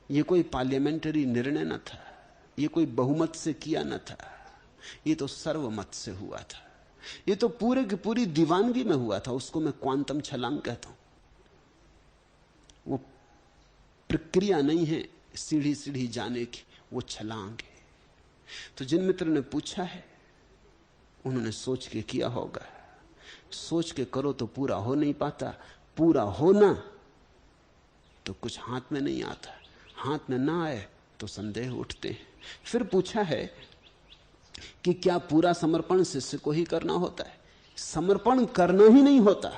ये कोई पार्लियामेंट्री निर्णय न था, ये कोई बहुमत से किया न था, ये तो सर्वमत से हुआ था, ये तो पूरे की पूरी दीवानगी में हुआ था। उसको मैं क्वांटम छलांग कहता हूं। वो प्रक्रिया नहीं है सीढ़ी सीढ़ी जाने की, वो छलांग है। तो जिन मित्र ने पूछा है उन्होंने सोच के किया होगा। सोच के करो तो पूरा हो नहीं पाता, पूरा होना तो कुछ हाथ में नहीं आता, हाथ में ना आए तो संदेह उठते हैं। फिर पूछा है कि क्या पूरा समर्पण शिष्य को ही करना होता है? समर्पण करना ही नहीं होता,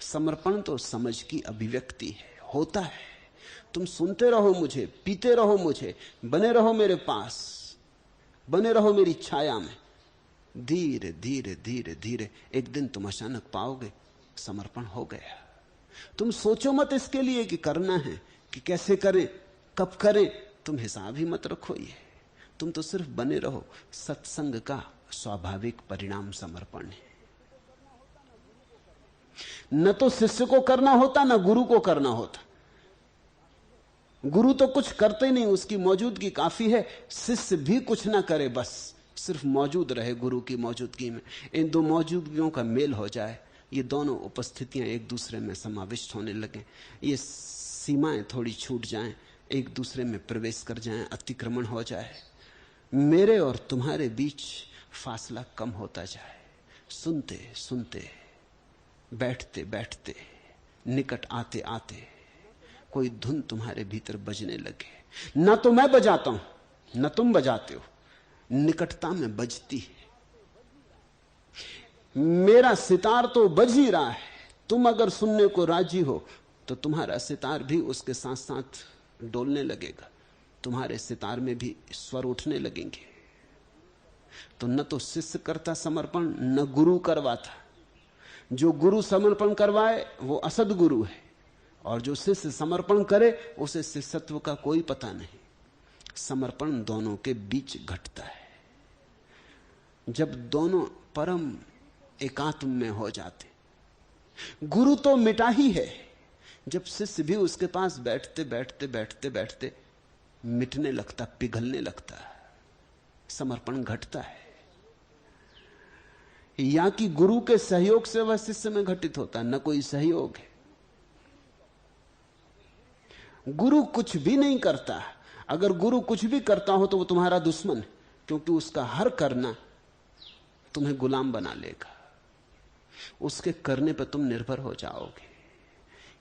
समर्पण तो समझ की अभिव्यक्ति है, होता है। तुम सुनते रहो मुझे, पीते रहो मुझे, बने रहो मेरे पास, बने रहो मेरी छाया में, धीरे धीरे धीरे धीरे एक दिन तुम अचानक पाओगे समर्पण हो गया। तुम सोचो मत इसके लिए कि करना है, कि कैसे करें, कब करें, तुम हिसाब ही मत रखो। ये तुम तो सिर्फ बने रहो। सत्संग का स्वाभाविक परिणाम समर्पण है। न तो शिष्य को करना होता, न गुरु को करना होता। गुरु तो कुछ करते ही नहीं, उसकी मौजूदगी काफी है। शिष्य भी कुछ ना करे, बस सिर्फ मौजूद रहे गुरु की मौजूदगी में। इन दो मौजूदगियों का मेल हो जाए, ये दोनों उपस्थितियां एक दूसरे में समाविष्ट होने लगे, ये सीमाएं थोड़ी छूट जाएं, एक दूसरे में प्रवेश कर जाएं, अतिक्रमण हो जाए, मेरे और तुम्हारे बीच फासला कम होता जाए। सुनते सुनते, बैठते बैठते, निकट आते आते कोई धुन तुम्हारे भीतर बजने लगे। ना तो मैं बजाता हूं, न तुम बजाते हो, निकटता में बजती है। मेरा सितार तो बज ही रहा है, तुम अगर सुनने को राजी हो तो तुम्हारा सितार भी उसके साथ साथ डोलने लगेगा, तुम्हारे सितार में भी स्वर उठने लगेंगे। तो न तो शिष्य करता समर्पण, न गुरु करवाता। जो गुरु समर्पण करवाए वो असद गुरु है, और जो शिष्य समर्पण करे उसे शिष्यत्व का कोई पता नहीं। समर्पण दोनों के बीच घटता है। जब दोनों परम एकात्म में हो जाते, गुरु तो मिटा ही है, जब शिष्य भी उसके पास बैठते बैठते बैठते बैठते मिटने लगता, पिघलने लगता, समर्पण घटता है। या कि गुरु के सहयोग से वह शिष्य में घटित होता, न कोई सहयोग है। गुरु कुछ भी नहीं करता। अगर गुरु कुछ भी करता हो तो वो तुम्हारा दुश्मन है, क्योंकि उसका हर करना तुम्हें गुलाम बना लेगा। उसके करने पर तुम निर्भर हो जाओगे।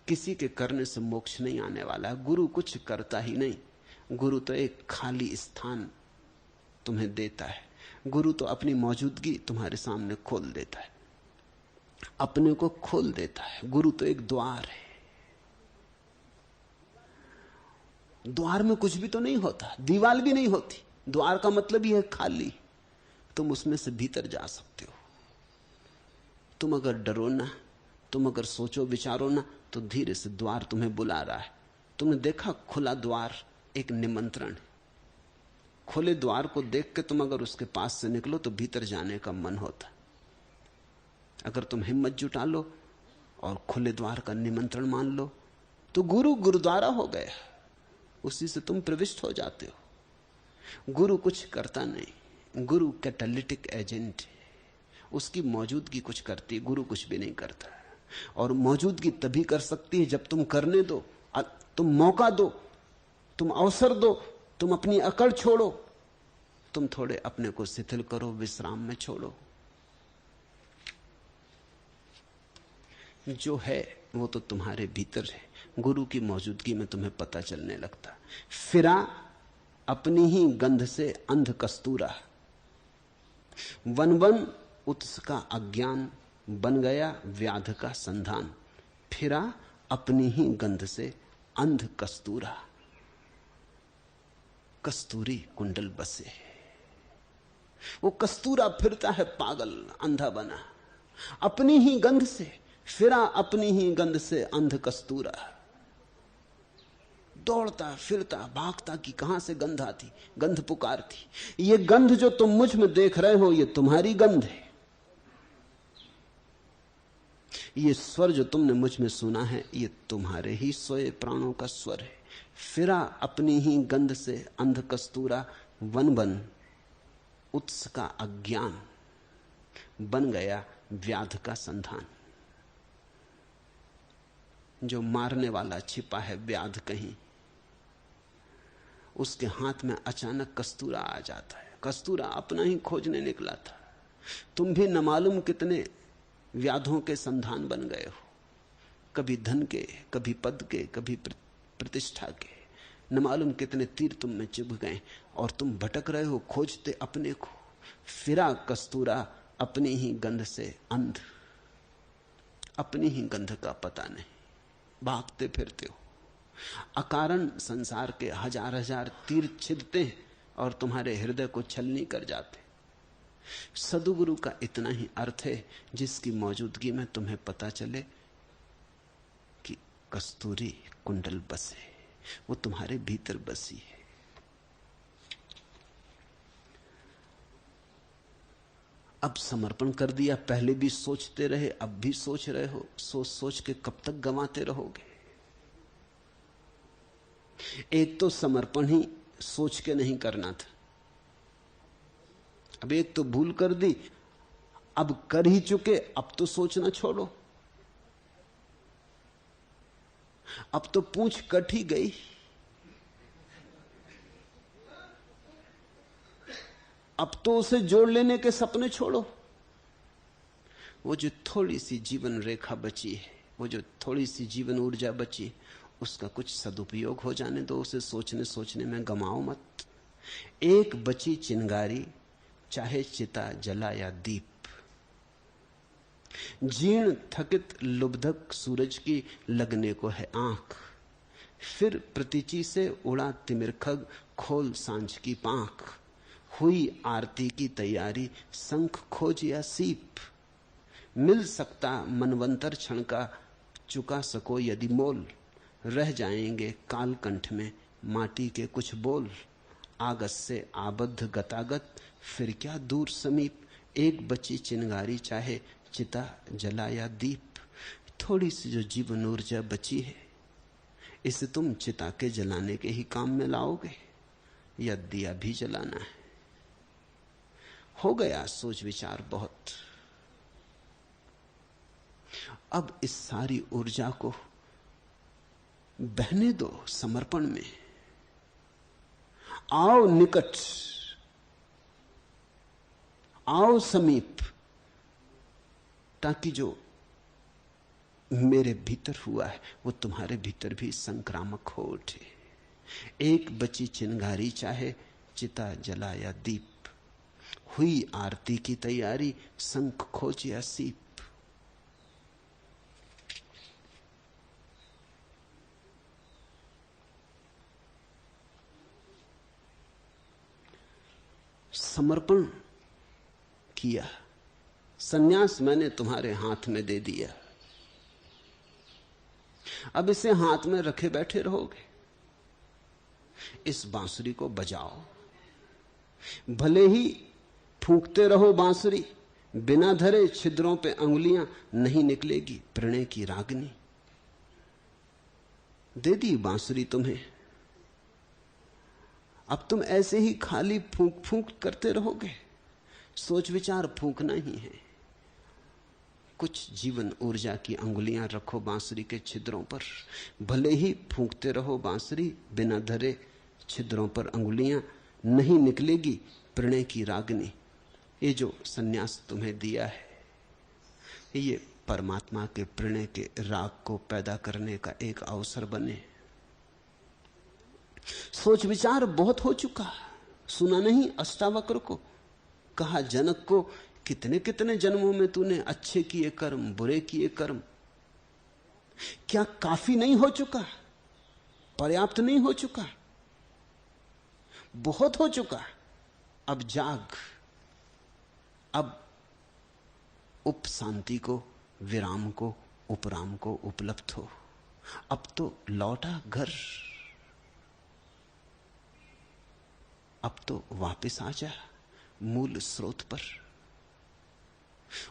किसी के करने से मोक्ष नहीं आने वाला है। गुरु कुछ करता ही नहीं, गुरु तो एक खाली स्थान तुम्हें देता है। गुरु तो अपनी मौजूदगी तुम्हारे सामने खोल देता है, अपने को खोल देता है। गुरु तो एक द्वार है। द्वार में कुछ भी तो नहीं होता, दीवार भी नहीं होती। द्वार का मतलब ही है खाली। तुम उसमें से भीतर जा सकते हो। तुम अगर डरो ना, तुम अगर सोचो विचारो ना, तो धीरे से द्वार तुम्हें बुला रहा है। तुमने देखा, खुला द्वार एक निमंत्रण है। खुले द्वार को देख के तुम अगर उसके पास से निकलो तो भीतर जाने का मन होता। अगर तुम हिम्मत जुटा लो और खुले द्वार का निमंत्रण मान लो तो गुरु गुरुद्वारा हो गया, उसी से तुम प्रविष्ट हो जाते हो। गुरु कुछ करता नहीं, गुरु कैटालिटिक एजेंट है। उसकी मौजूदगी कुछ करती, गुरु कुछ भी नहीं करता। और मौजूदगी तभी कर सकती है जब तुम करने दो, तुम मौका दो, तुम अवसर दो, तुम अपनी अकड़ छोड़ो, तुम थोड़े अपने को शिथिल करो, विश्राम में छोड़ो। जो है वो तो तुम्हारे भीतर है, गुरु की मौजूदगी में तुम्हें पता चलने लगता। फिरा अपनी ही गंध से अंध कस्तूरा, वन वन उत्सका अज्ञान, बन गया व्याध का संधान। फिरा अपनी ही गंध से अंध कस्तूरा, कस्तूरी कुंडल बसे। वो कस्तूरा फिरता है पागल अंधा बना, अपनी ही गंध से फिरा, अपनी ही गंध से अंध कस्तूरा। दौड़ता फिरता भागता कि कहां से गंध आती, गंध पुकारती। ये गंध जो तुम मुझ में देख रहे हो, ये तुम्हारी गंध है। ये स्वर जो तुमने मुझ में सुना है, ये तुम्हारे ही सोए प्राणों का स्वर है। फिरा अपनी ही गंध से अंध कस्तूरा, वन वन उत्स का अज्ञान, बन गया व्याध का संधान। जो मारने वाला छिपा है व्याध कहीं, उसके हाथ में अचानक कस्तूरा आ जाता है। कस्तूरा अपना ही खोजने निकला था। तुम भी न मालूम कितने व्याधों के संधान बन गए हो, कभी धन के, कभी पद के, कभी प्रतिष्ठा के। न मालूम कितने तीर तुम में चुभ गए और तुम भटक रहे हो खोजते अपने को। फिरा कस्तूरा अपनी ही गंध से अंध, अपनी ही गंध का पता नहीं, भागते फिरते हो। अकारण संसार के हजार हजार तीर छिदते हैं और तुम्हारे हृदय को छलनी कर जाते। सदगुरु का इतना ही अर्थ है जिसकी मौजूदगी में तुम्हें पता चले कि कस्तूरी कुंडल बसे, वो तुम्हारे भीतर बसी है। अब समर्पण कर दिया, पहले भी सोचते रहे, अब भी सोच रहे हो। सोच सोच के कब तक गंवाते रहोगे? एक तो समर्पण ही सोच के नहीं करना था, अब एक तो भूल कर दी, अब कर ही चुके, अब तो सोचना छोड़ो। अब तो पूंछ कट ही गई, अब तो उसे जोड़ लेने के सपने छोड़ो। वो जो थोड़ी सी जीवन रेखा बची है, वो जो थोड़ी सी जीवन ऊर्जा बची, उसका कुछ सदुपयोग हो जाने दो। उसे सोचने सोचने में गमाओ मत। एक बची चिंगारी, चाहे चिता जला या दीप। जीर्ण थकित लुब्धक सूरज की लगने को है आंख, फिर प्रतीची से उड़ा तिमिर खग, खोल सांझ की पांख। हुई आरती की तैयारी, शंख खोज या सीप। मिल सकता मनवंतर क्षण का, चुका सको यदि मोल। रह जाएंगे कालकंठ में माटी के कुछ बोल। आगत से आबद्ध गतागत, फिर क्या दूर समीप। एक बची चिंगारी, चाहे चिता जला या दीप। थोड़ी सी जो जीवन ऊर्जा बची है, इसे तुम चिता के जलाने के ही काम में लाओगे या दिया भी जलाना है? हो गया सोच विचार बहुत। अब इस सारी ऊर्जा को बहने दो समर्पण में। आओ निकट, आओ समीप, ताकि जो मेरे भीतर हुआ है वो तुम्हारे भीतर भी संक्रामक हो उठे। एक बची चिंगारी, चाहे चिता जला या दीप। हुई आरती की तैयारी, शंख खोज या सीप। समर्पण किया, सन्यास मैंने तुम्हारे हाथ में दे दिया। अब इसे हाथ में रखे बैठे रहोगे? इस बांसुरी को बजाओ। भले ही फूंकते रहो बांसुरी, बिना धरे छिद्रों पे अंगुलियां नहीं निकलेगी प्रणय की रागनी। दे दी बांसुरी तुम्हें, अब तुम ऐसे ही खाली फूंक फूंक करते रहोगे? सोच विचार फूंकना ही है। कुछ जीवन ऊर्जा की अंगुलियां रखो बांसुरी के छिद्रों पर। भले ही फूंकते रहो बांसुरी, बिना धरे छिद्रों पर अंगुलियां नहीं निकलेगी प्रणय की रागनी। ये जो सन्यास तुम्हें दिया है, ये परमात्मा के प्रणय के राग को पैदा करने का एक अवसर बने। सोच विचार बहुत हो चुका। सुना नहीं अष्टावक्र को? कहा जनक को, कितने कितने जन्मों में तूने अच्छे किए कर्म, बुरे किए कर्म, क्या काफी नहीं हो चुका? पर्याप्त नहीं हो चुका? बहुत हो चुका। अब जाग, अब उपशांति को, विराम को, उपराम को उपलब्ध हो। अब तो लौटा घर, अब तो वापस आ जा मूल स्रोत पर।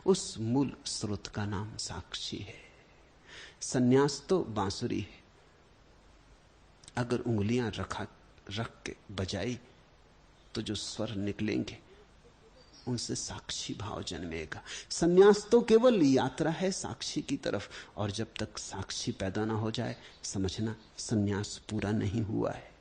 उस मूल स्रोत का नाम साक्षी है। सन्यास तो बांसुरी है, अगर उंगलियां रख के बजाई तो जो स्वर निकलेंगे उनसे साक्षी भाव जन्मेगा। सन्यास तो केवल यात्रा है साक्षी की तरफ, और जब तक साक्षी पैदा ना हो जाए समझना सन्यास पूरा नहीं हुआ है।